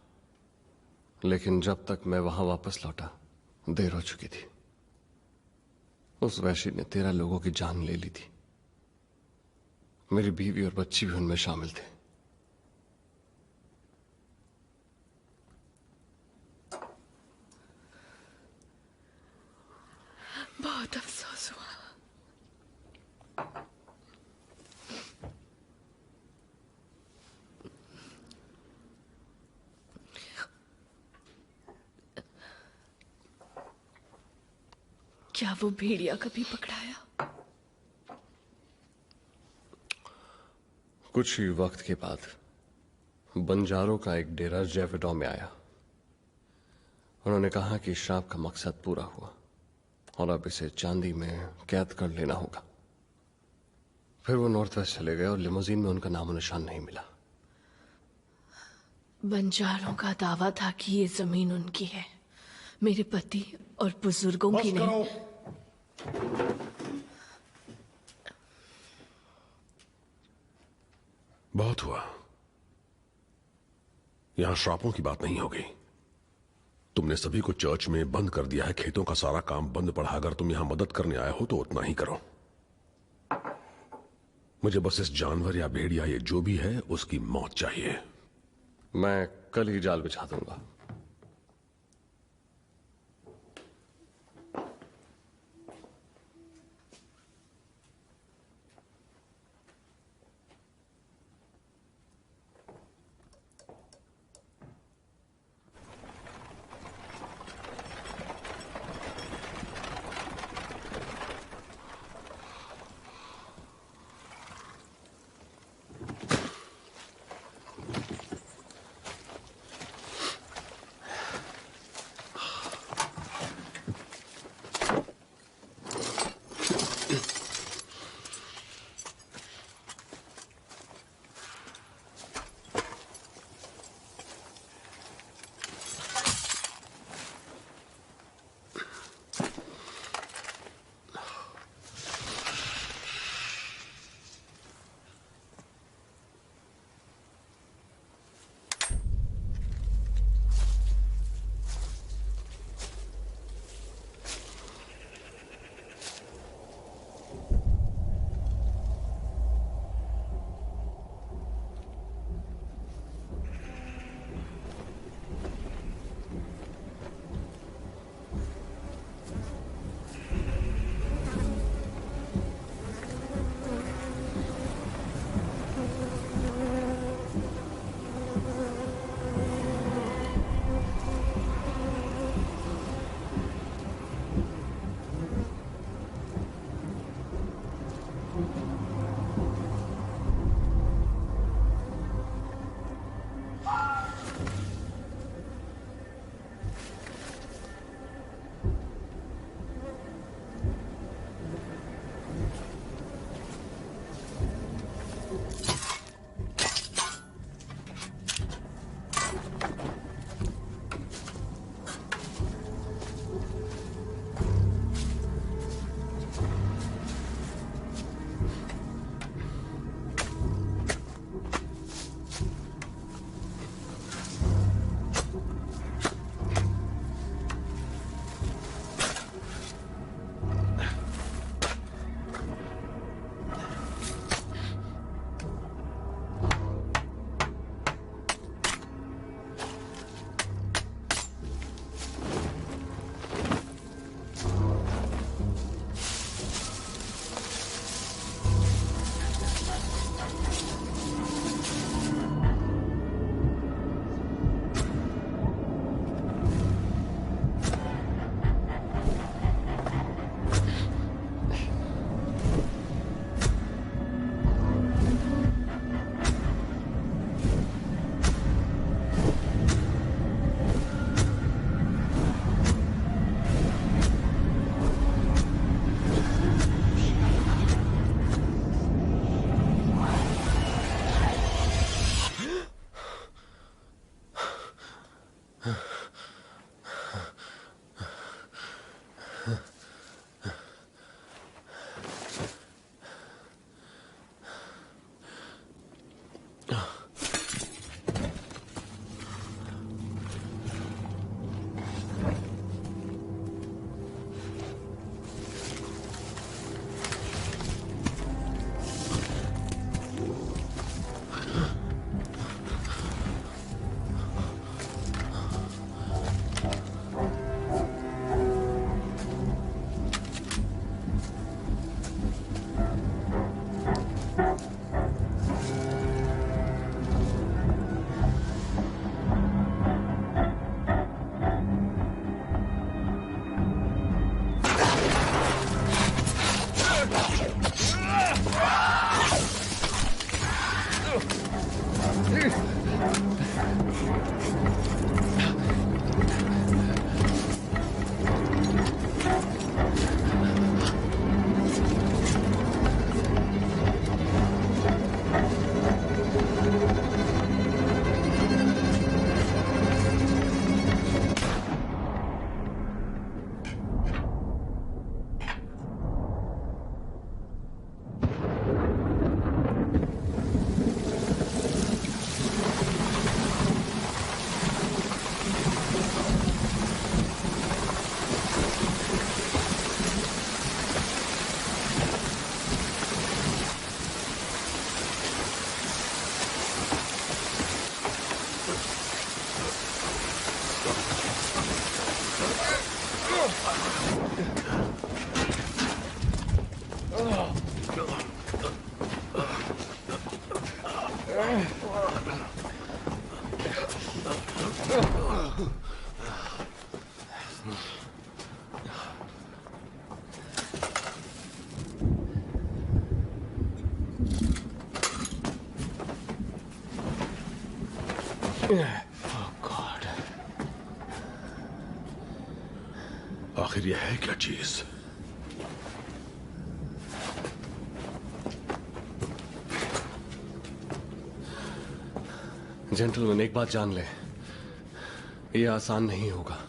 लेकिन जब तक मैं वहां वापस लौटा देर हो चुकी थी। उस वैशी ने 13 लोगों की जान ले ली थी। मेरी बीवी और बच्ची भी उनमें शामिल थे। बहुत अफसोस हुआ। क्या वो भेड़िया कभी पकड़ाया? कुछ ही वक्त के बाद बंजारों का एक डेरा जेवेडॉन में आया। उन्होंने कहा कि श्राप का मकसद पूरा हुआ और अब इसे चांदी में कैद कर लेना होगा। फिर वो नॉर्थ वेस्ट चले गए और लिमोजीन में उनका नामो निशान नहीं मिला। बंजारों का दावा था कि ये जमीन उनकी है, मेरे पति और बुजुर्गों की नहीं। बहुत हुआ। यहां श्रापों की बात नहीं हो गई। तुमने सभी को चर्च में बंद कर दिया है। खेतों का सारा काम बंद पड़ा। अगर तुम यहां मदद करने आए हो तो उतना ही करो। मुझे बस इस जानवर या भेड़िया ये जो भी है उसकी मौत चाहिए। मैं कल ही जाल बिछा दूंगा। गॉड, आखिर यह है क्या चीज? जेंटलमैन, एक बात जान ले, ये आसान नहीं होगा।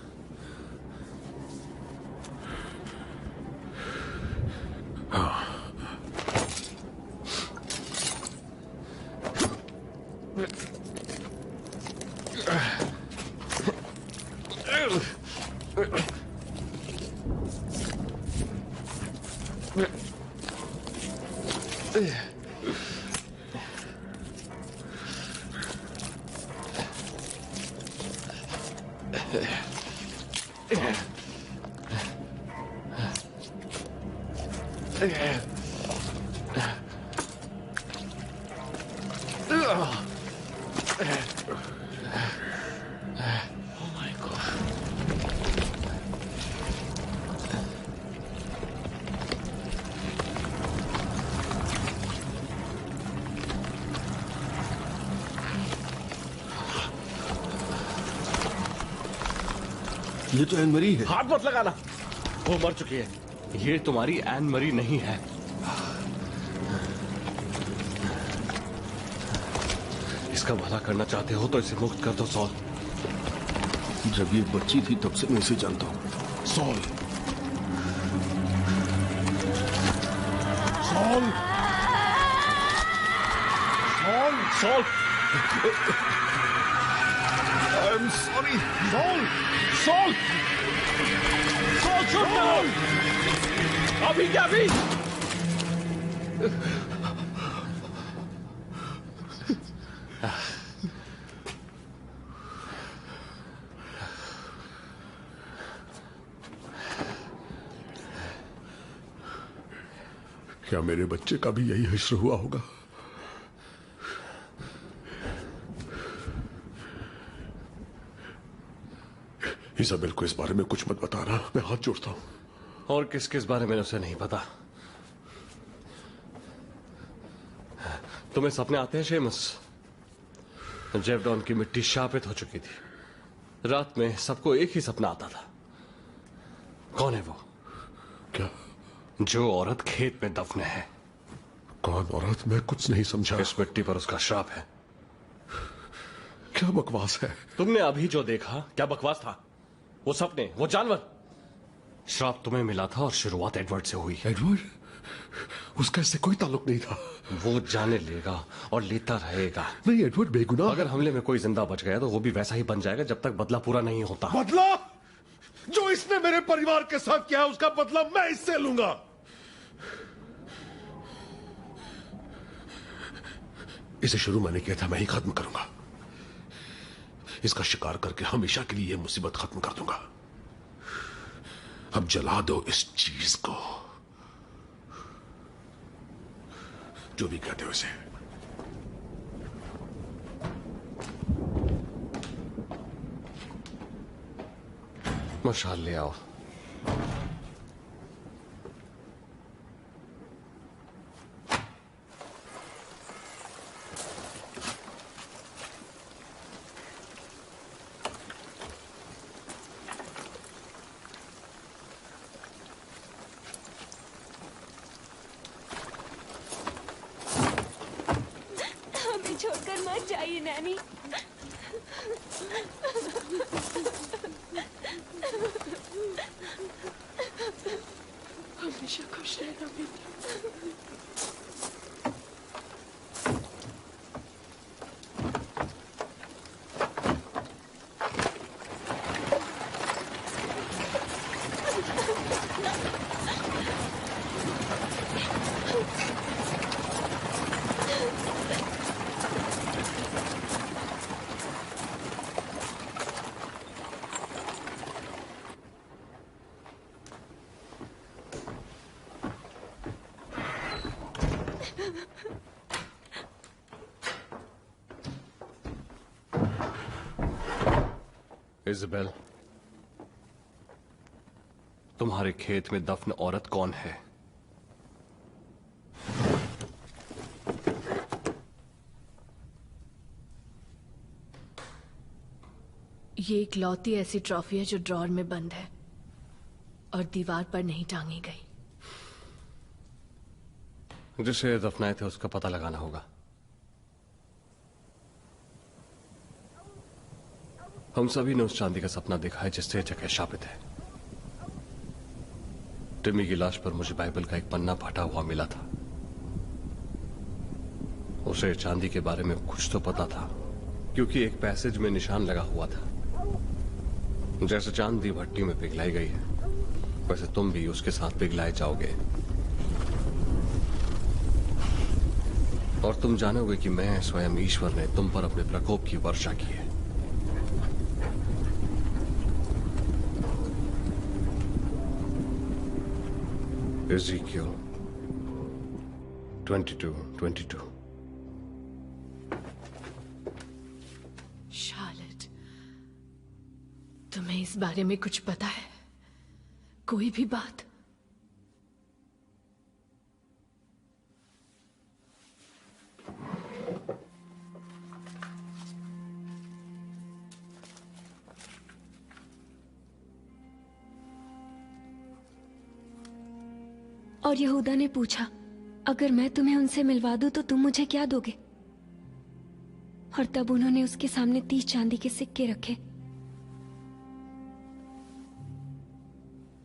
ये तो एन मरी है। हाथ मत लगाना, वो मर चुकी है। ये तुम्हारी एन मरी नहीं है। इसका भला करना चाहते हो तो इसे मुक्त कर दो सॉल। जब ये बच्ची थी तब से मैं इसे जानता हूँ। Saul, Saul, Saul, Saul, I am sorry. Saul, Saul, Saul, Saul, अभी क्या अभी? क्या मेरे बच्चे का भी यही हश्र हुआ होगा? इजाबेल को इस बारे में कुछ मत बताना, मैं हाथ जोड़ता हूं। और किस किस बारे में उसे नहीं पता? तुम्हें सपने आते हैं शेमस? जेवडॉन की मिट्टी शापित हो चुकी थी। रात में सबको एक ही सपना आता था। कौन है वो? क्या? जो औरत खेत में दफन है। कौन औरत? मैं कुछ नहीं समझा। इस मिट्टी पर उसका श्राप है। क्या बकवास है? तुमने अभी जो देखा क्या बकवास था? वो सपने, वो जानवर। श्राप तुम्हें मिला था और शुरुआत एडवर्ड से हुई। एडवर्ड? उसका इससे कोई ताल्लुक नहीं था। वो जाने लेगा और लेता रहेगा। नहीं, एडवर्ड बेगुनाह। अगर हमले में कोई जिंदा बच गया तो वो भी वैसा ही बन जाएगा जब तक बदला पूरा नहीं होता। बदला? जो इसने मेरे परिवार के साथ किया उसका बदला मैं इससे लूंगा। इसे शुरू मैंने किया था, मैं ही खत्म करूंगा। इसका शिकार करके हमेशा के लिए यह मुसीबत खत्म कर दूंगा। अब जला दो इस चीज को, जो भी कहते हो इसे। मशाल ले आओ। हमें छोड़कर मत जाइए नैनी। हमेशा खुश रहना बेटा। इज़ाबेल, तुम्हारे खेत में दफन औरत कौन है? ये एक लौती ऐसी ट्रॉफी है जो ड्रॉर में बंद है और दीवार पर नहीं टांगी गई। जिसे दफनाए थे उसका पता लगाना होगा। हम सभी ने उस चांदी का सपना देखा है जिससे यह जगह शापित है। टिमी की लाश पर मुझे बाइबल का एक पन्ना फटा हुआ मिला था। उसे चांदी के बारे में कुछ तो पता था क्योंकि एक पैसेज में निशान लगा हुआ था। जैसे चांदी भट्टी में पिघलाई गई है वैसे तुम भी उसके साथ पिघलाए जाओगे और तुम जानोगे कि मैं स्वयं ईश्वर ने तुम पर अपने प्रकोप की वर्षा की है। Ezekiel 22:22। शार्लेट, तुम्हें इस बारे में कुछ पता है? कोई भी बात? और यहूदा ने पूछा, अगर मैं तुम्हें उनसे मिलवा दूं तो तुम मुझे क्या दोगे? और तब उन्होंने उसके सामने 30 चांदी के सिक्के रखे।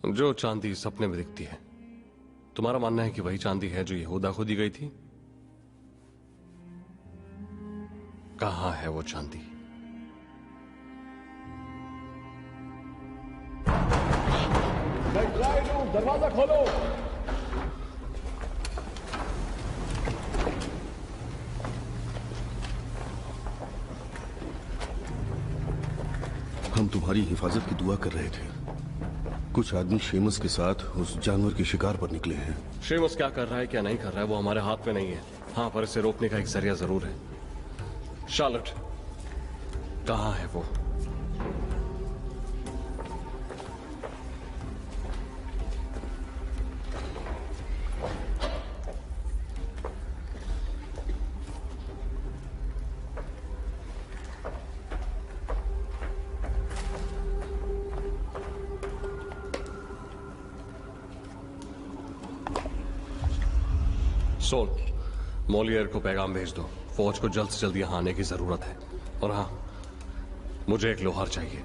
जो चांदी सपने में दिखती है, तुम्हारा मानना है कि वही चांदी है जो यहूदा को दी गई थी? कहां है वो चांदी? दरवाजा खोलो। हम तुम्हारी हिफाजत की दुआ कर रहे थे। कुछ आदमी शेमस के साथ उस जानवर के शिकार पर निकले हैं। शेमस क्या कर रहा है क्या नहीं कर रहा है वो हमारे हाथ में नहीं है। हाँ, पर इसे रोकने का एक जरिया जरूर है। शार्लेट, कहां है वो? सोल, मोलियर को पैगाम भेज दो। फौज को जल्द से जल्द यहां आने की जरूरत है। और हाँ, मुझे एक लोहार चाहिए।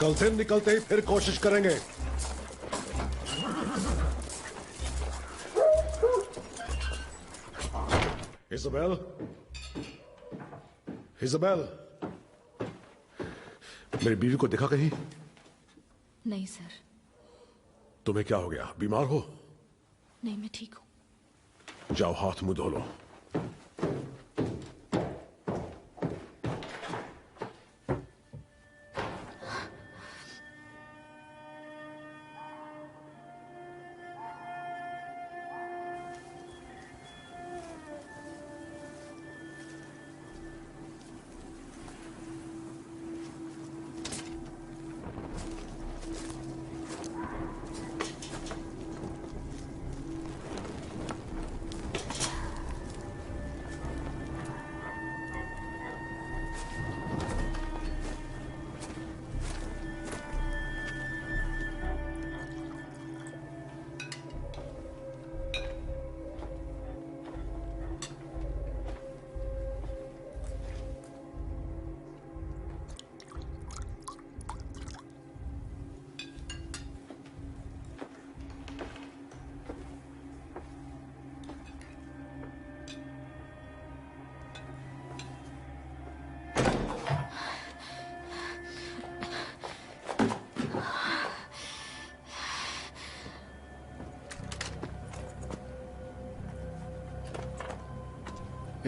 कल दिन निकलते ही फिर कोशिश करेंगे। इज़ाबेल, इज़ाबेल, मेरी बीवी को देखा कहीं? नहीं सर। तुम्हें क्या हो गया? बीमार हो? नहीं, मैं ठीक हूँ। जाओ हाथ मुंह धो लो।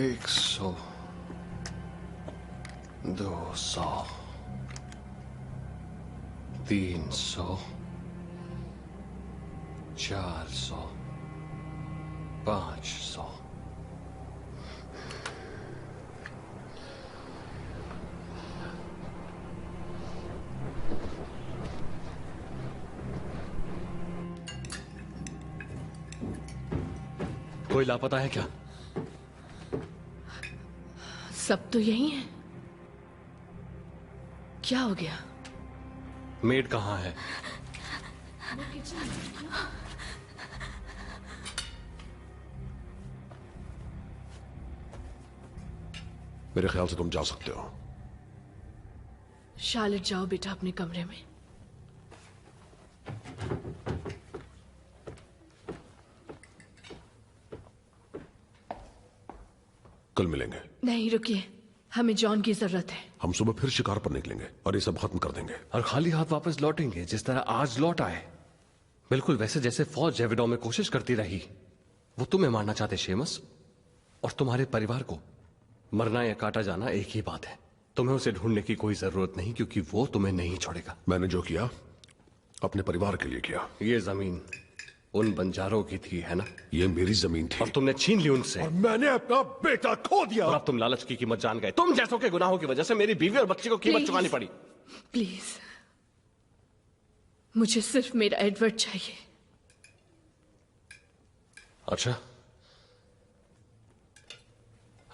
एक 100, 200, 300, 400, 500। कोई लापता है क्या? सब तो यही है। क्या हो गया? मेड कहाँ है? मेरे ख्याल से तुम जा सकते हो। शार्लेट, जाओ बेटा अपने कमरे में। कल मिलेंगे। नहीं, रुकिए, हमें जॉन की जरूरत है। हम सुबह फिर शिकार पर निकलेंगे और ये सब खत्म कर देंगे। और खाली हाथ वापस लौटेंगे जिस तरह आज लौट आए। बिल्कुल वैसे जैसे फौज जेविडो में कोशिश करती रही। वो तुम्हें मारना चाहते शेमस, और तुम्हारे परिवार को। मरना या काटा जाना एक ही बात है। तुम्हें उसे ढूंढने की कोई जरूरत नहीं, क्योंकि वो तुम्हें नहीं छोड़ेगा। मैंने जो किया अपने परिवार के लिए किया। ये जमीन उन बंजारों की थी, है ना? ये मेरी जमीन थी और तुमने छीन ली उनसे। और मैंने अपना बेटा खो दिया। और अब तुम लालच की कीमत जान गए। तुम जैसों के गुनाहों की वजह से मेरी बीवी और बच्चे को कीमत चुकानी पड़ी। प्लीज, मुझे सिर्फ मेरा एडवर्ड चाहिए। अच्छा,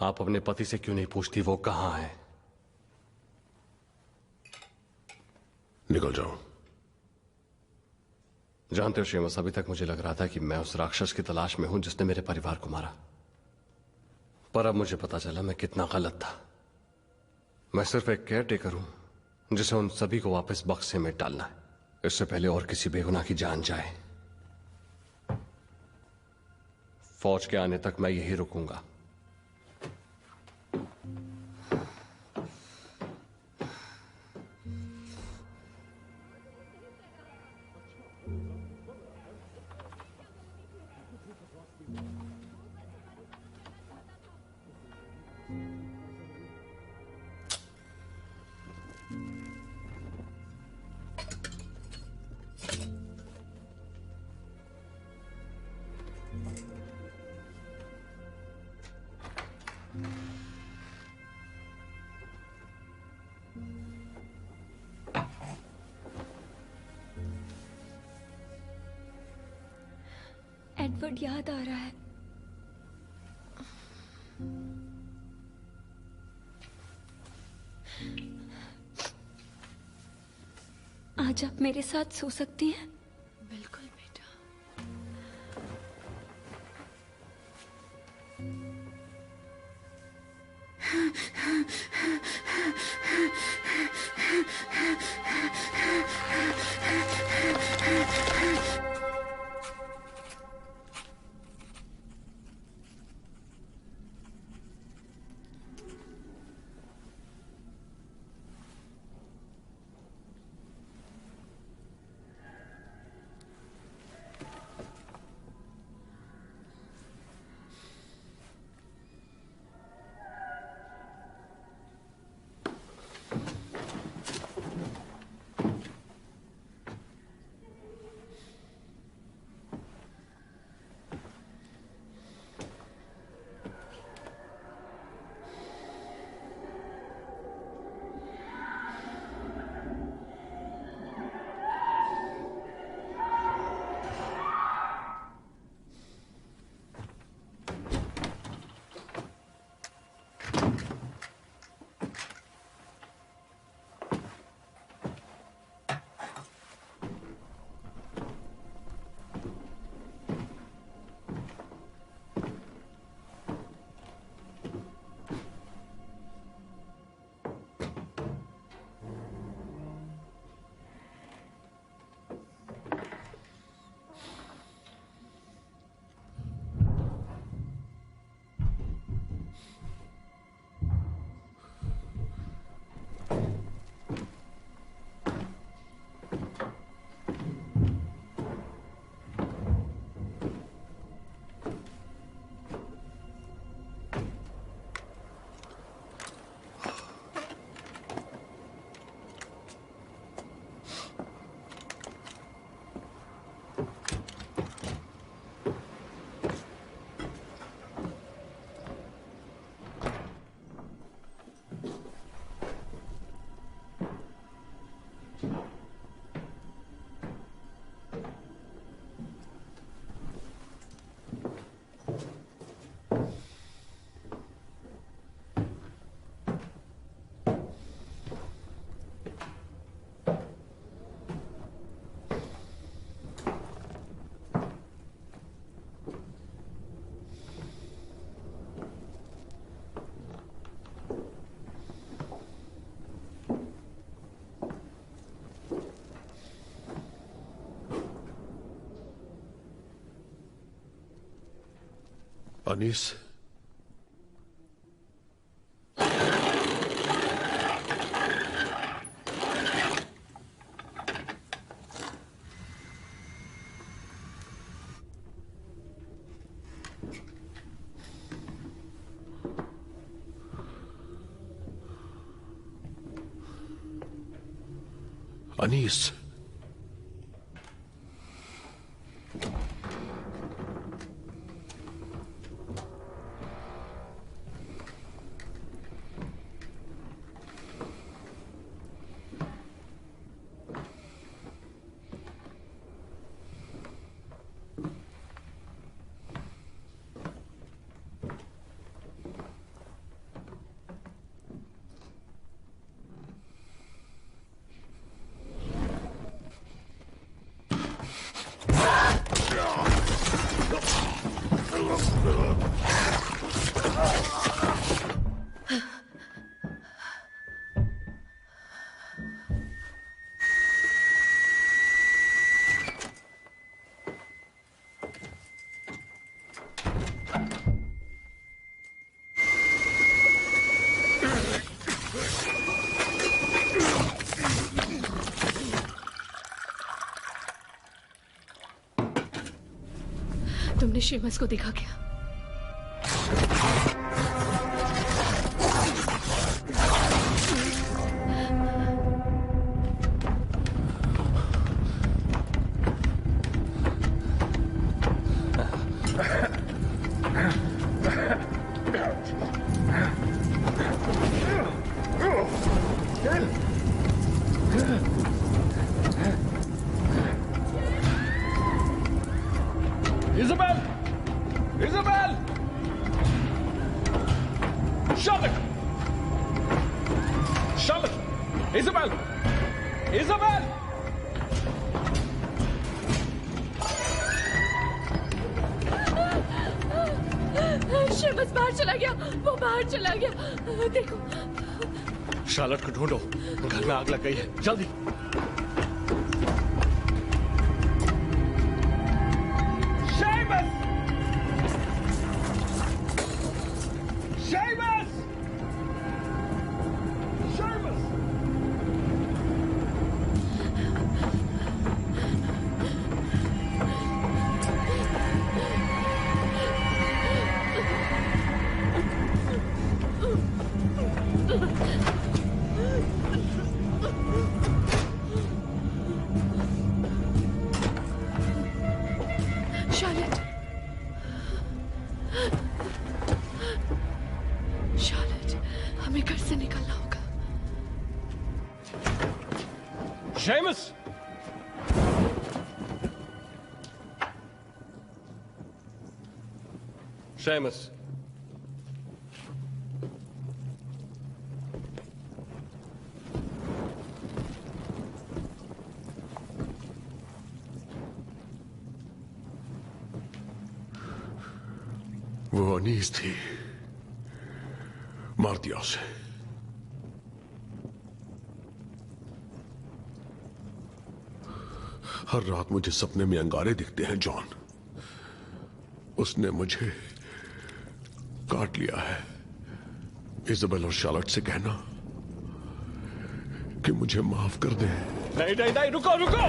आप अपने पति से क्यों नहीं पूछती वो कहां है? निकल जाओ। जानते हो शेमस, अभी तक मुझे लग रहा था कि मैं उस राक्षस की तलाश में हूं जिसने मेरे परिवार को मारा। पर अब मुझे पता चला मैं कितना गलत था। मैं सिर्फ एक केयर टेकर हूं जिसे उन सभी को वापस बक्से में डालना है, इससे पहले और किसी बेगुनाह की जान जाए। फौज के आने तक मैं यही रुकूंगा। एडवर्ड याद आ रहा है। आज आप मेरे साथ सो सकती हैं? बिल्कुल बेटा। अनीस, अनीस, तुमने शेमस को देखा क्या? Isabel! Isabel! Charlotte! Charlotte! Isabel! Isabel! Sheamus बाहर चला गया, वो बाहर चला गया। देखो। शार्लट को ढूंढो, घर में आग लग गई है, जल्दी। Seamus! Seamus! वो अनीस थी, मार दिया उसे। हर रात मुझे सपने में अंगारे दिखते हैं जॉन। उसने मुझे काट लिया है। इजाबेल और शार्लट से कहना कि मुझे माफ कर दे। नहीं नहीं नहीं, रुको रुको।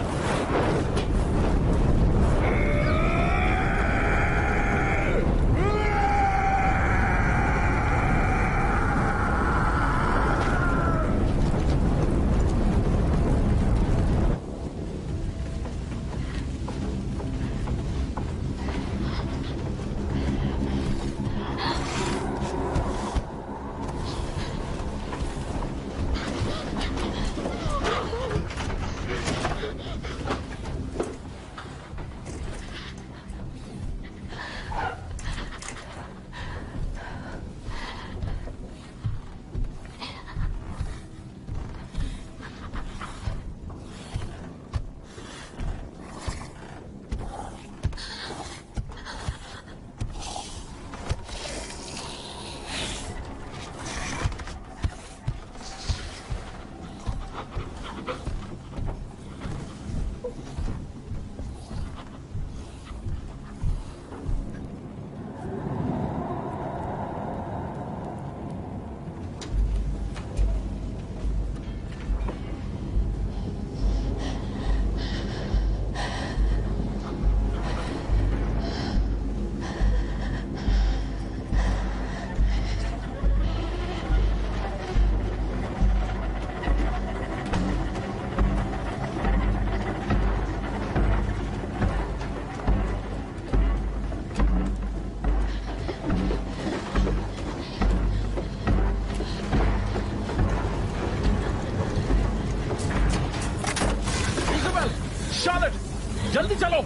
चलो।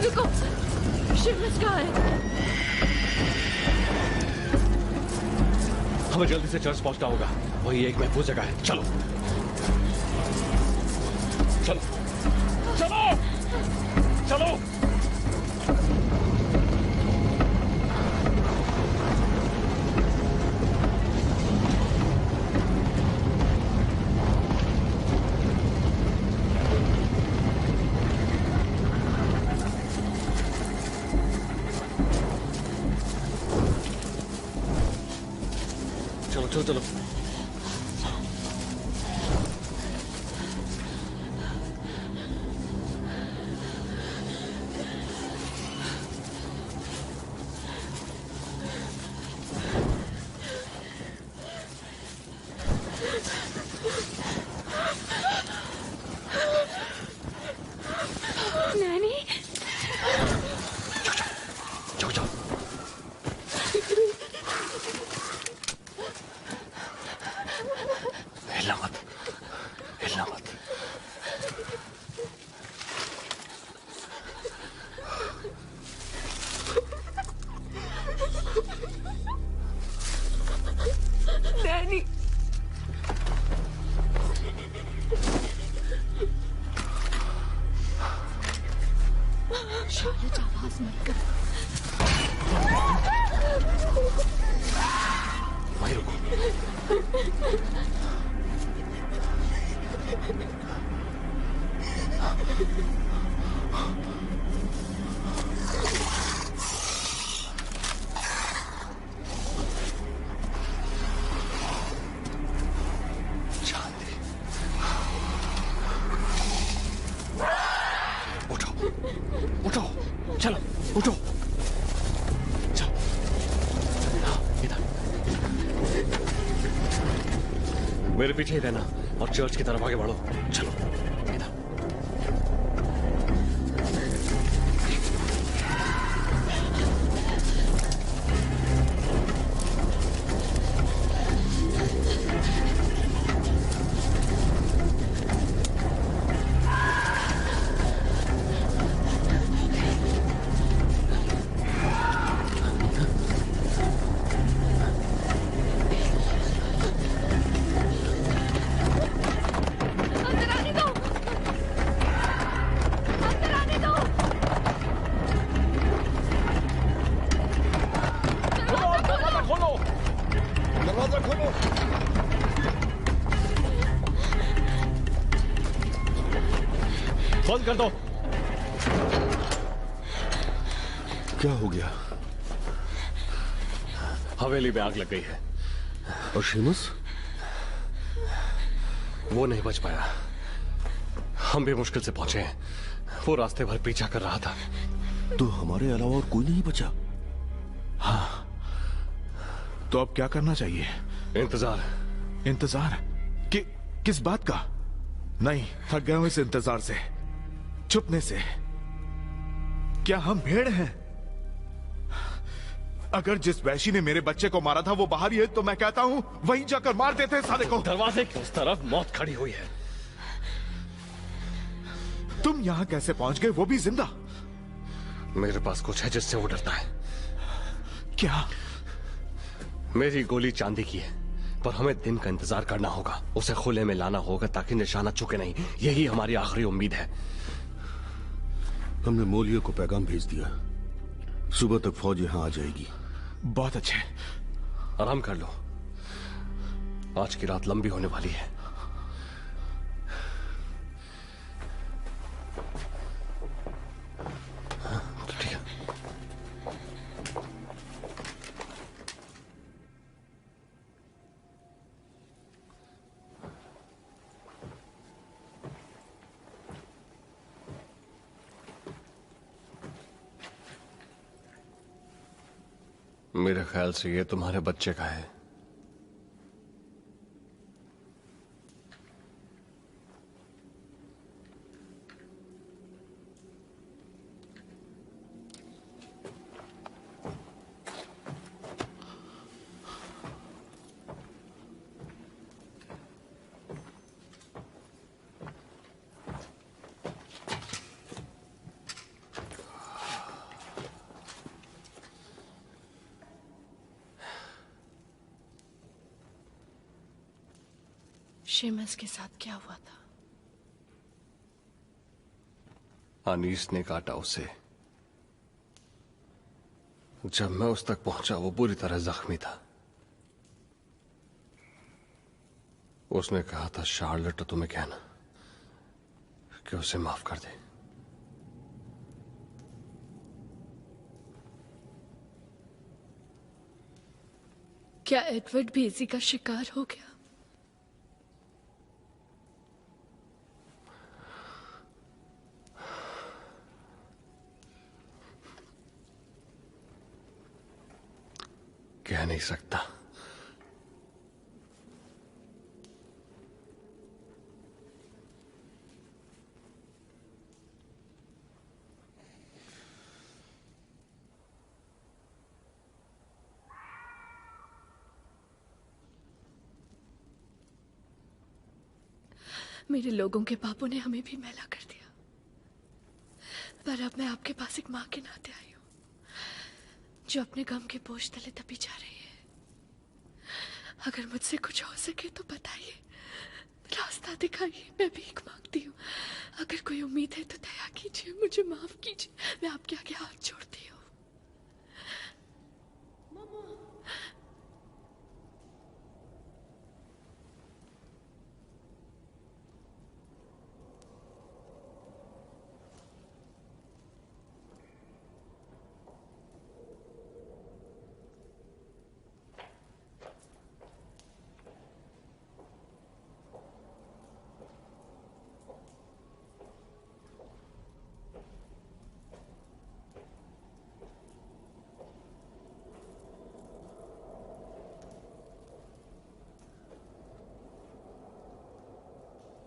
रुको, शेमस कहाँ है? हमें जल्दी से चर्च पहुंचना होगा, वही एक महफूज जगह है। चलो चलो चलो चलो। चलो चलो चलो। नैनी, जाओ जाओ। हिलना मत, हिलना मत। नैनी, शायद आवाज मत कर। वहीं रुको। चांदी, उठो उठो, चलो उठो। चलो इधर, मेरे पीछे ही रहना और चर्च की तरफ आगे बढ़ो। चलो इधर। अंदर आने दो, अंदर आने दो। दरवाजा खोलो, दरवाजा खोलो। बंद कर दो। क्या हो गया? हवेली में आग लग गई है। और शेमस? वो नहीं बच पाया, हम भी मुश्किल से पहुंचे हैं। वो रास्ते भर पीछा कर रहा था। तो हमारे अलावा और कोई नहीं बचा? हाँ, तो अब क्या करना चाहिए? इंतजार। इंतजार? किस बात का? नहीं, थक गए हूं इस इंतजार से, छुपने से। क्या हम भेड़ हैं? अगर जिस वैशी ने मेरे बच्चे को मारा था वो बाहर ही है तो मैं कहता हूं वहीं जाकर मार देते साले को। दरवाजे की उस तरफ मौत खड़ी हुई है। तुम यहां कैसे पहुंच गए, वो भी जिंदा? मेरे पास कुछ है जिससे वो डरता है। क्या? मेरी गोली चांदी की है, पर हमें दिन का इंतजार करना होगा। उसे खुले में लाना होगा ताकि निशाना चुके नहीं। यही हमारी आखिरी उम्मीद है। हमने मोलिया को पैगाम भेज दिया, सुबह तक फौज यहां आ जाएगी। बहुत अच्छे। आराम कर लो, आज की रात लंबी होने वाली है। ठीक है। मेरे ख्याल से ये तुम्हारे बच्चे का है। शेमस के साथ क्या हुआ था? अनीस ने काटा उसे। जब मैं उस तक पहुंचा वो बुरी तरह जख्मी था। उसने कहा था शार्लेट, तो तुम्हें कहना कि उसे माफ कर दे। क्या एडवर्ड भी इसी का शिकार हो गया? कह नहीं सकता। मेरे लोगों के पापों ने हमें भी मैला कर दिया, पर अब मैं आपके पास एक माँ के नाते आई हूँ, जो अपने गम के बोझ तले दबी जा रही है। अगर मुझसे कुछ हो सके तो बताइए, रास्ता दिखाइए, मैं भीख मांगती हूँ। अगर कोई उम्मीद है तो दया कीजिए, मुझे माफ कीजिए, मैं आपके आगे हाथ जोड़ती हूँ।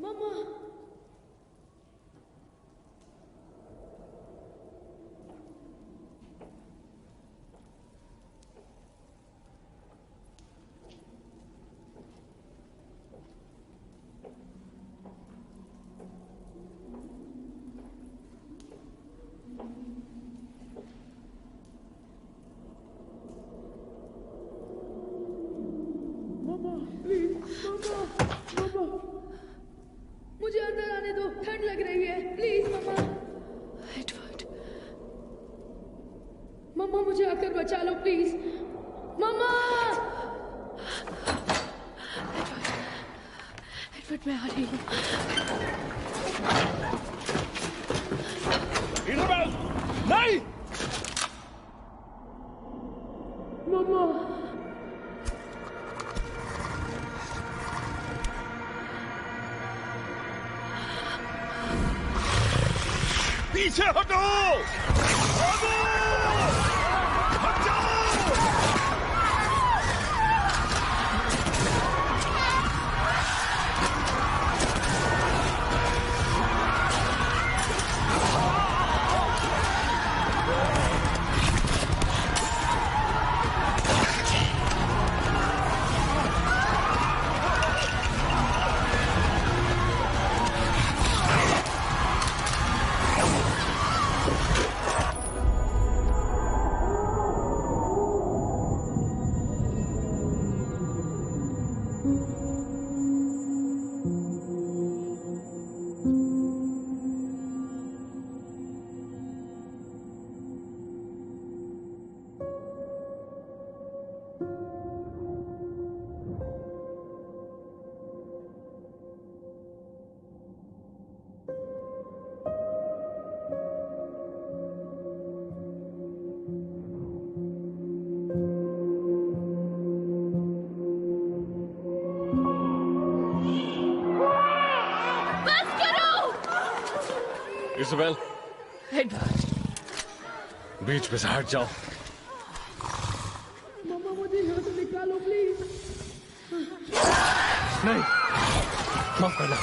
मम्मा, मुझे अंदर आने दो, ठंड लग रही है, प्लीज मम्मा। एडवर्ड, मम्मा मुझे आकर बचा लो प्लीज, मम्मा। एडवर्ड मैं आ रही हूँ। इज़ाबेल, नहीं! मम्मा, पीछे हटो! भागो! हट जाओ! इज़ाबेल, एडवर्ड, बीच में से हट जाओ। मम्मा मुझे यहाँ से निकालो प्लीज। नहीं, माफ करना।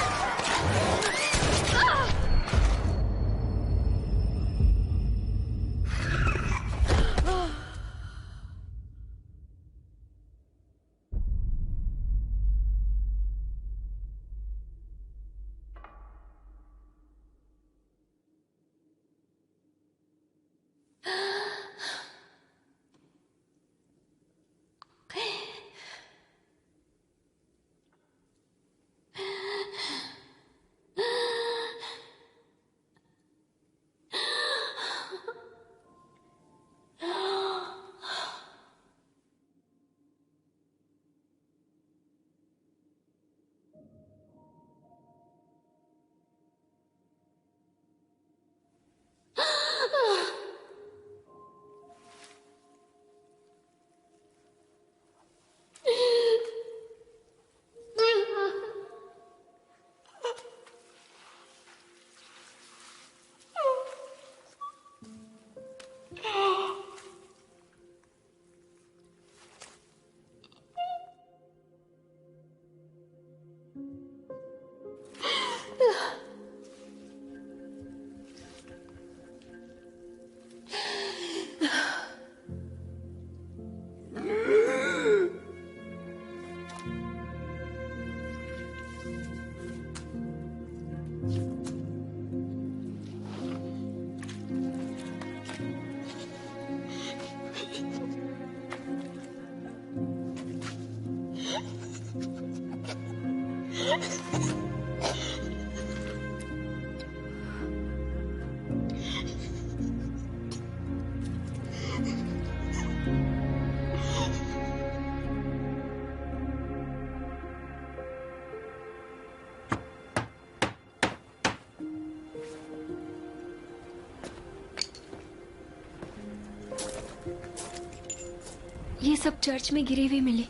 ये सब चर्च में गिरे हुए मिले।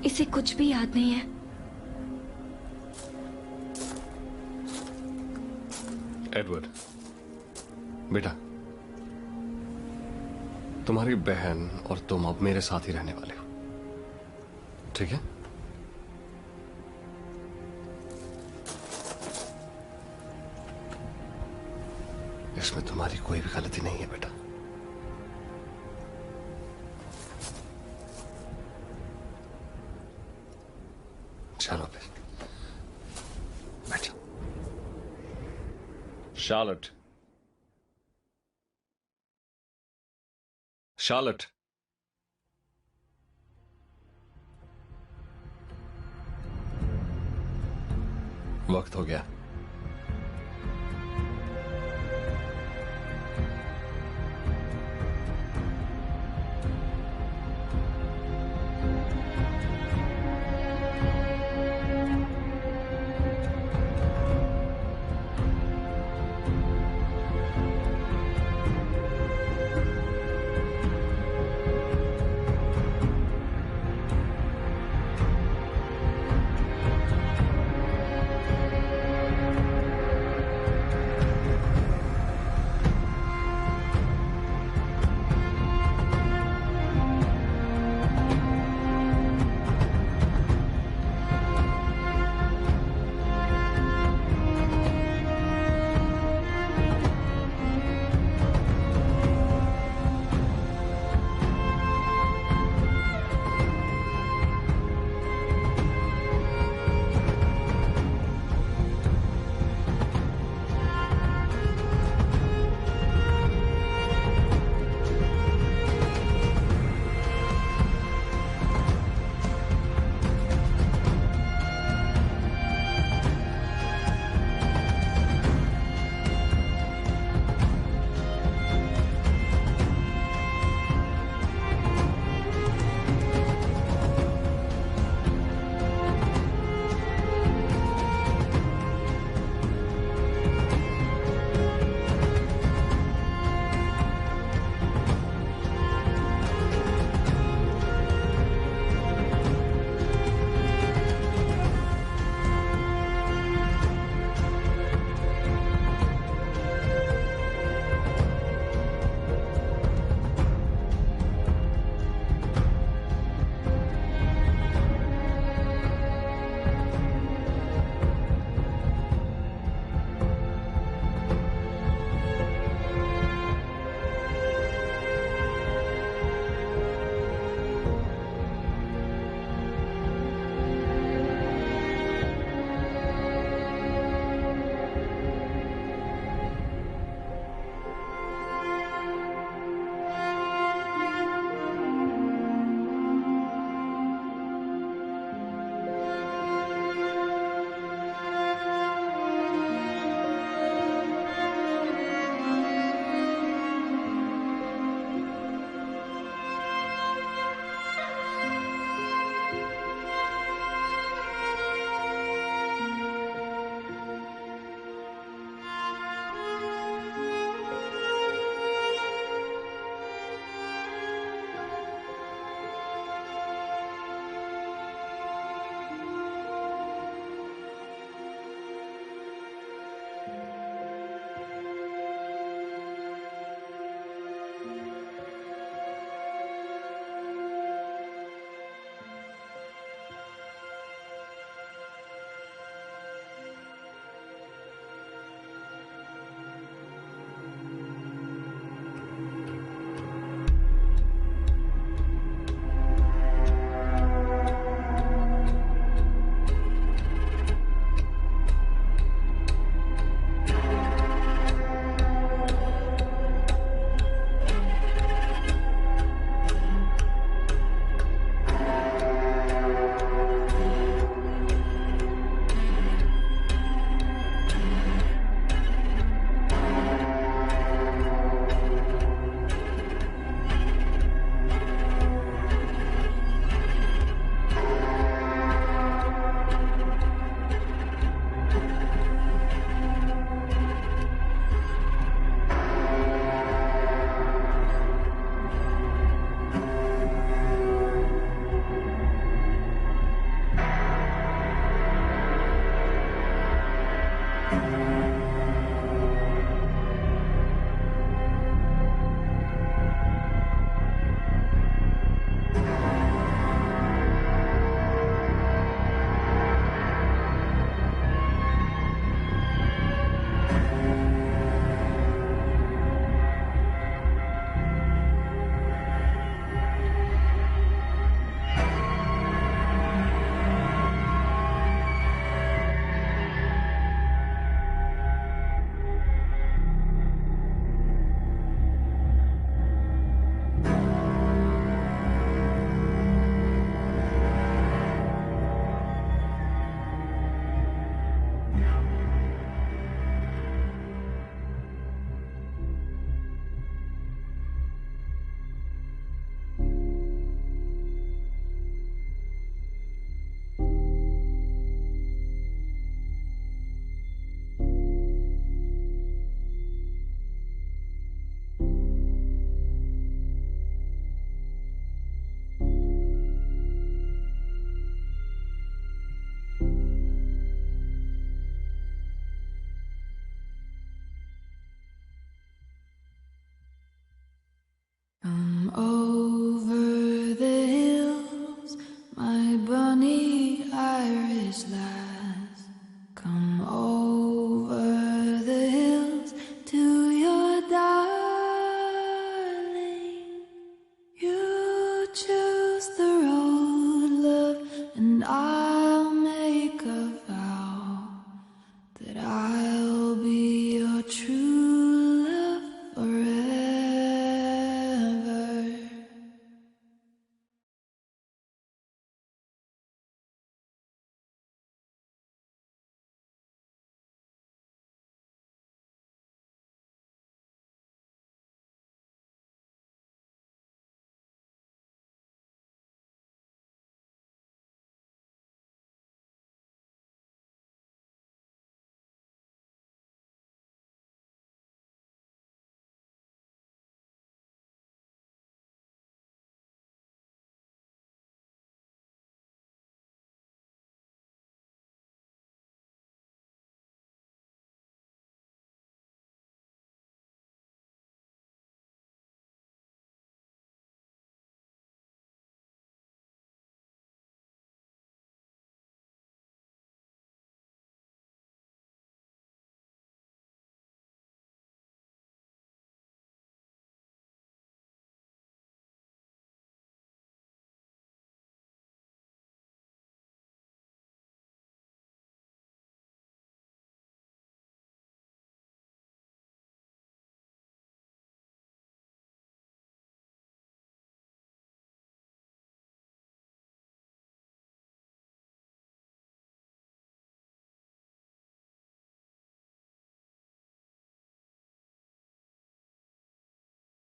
इसे कुछ भी याद नहीं है। एडवर्ड, बेटा, तुम्हारी बहन और तुम अब मेरे साथ ही रहने वाले हो, ठीक है? इसमें तुम्हारी कोई भी गलती नहीं है बेटा। चलो फिर बैठो। शार्लट, शार्लट, वक्त हो गया।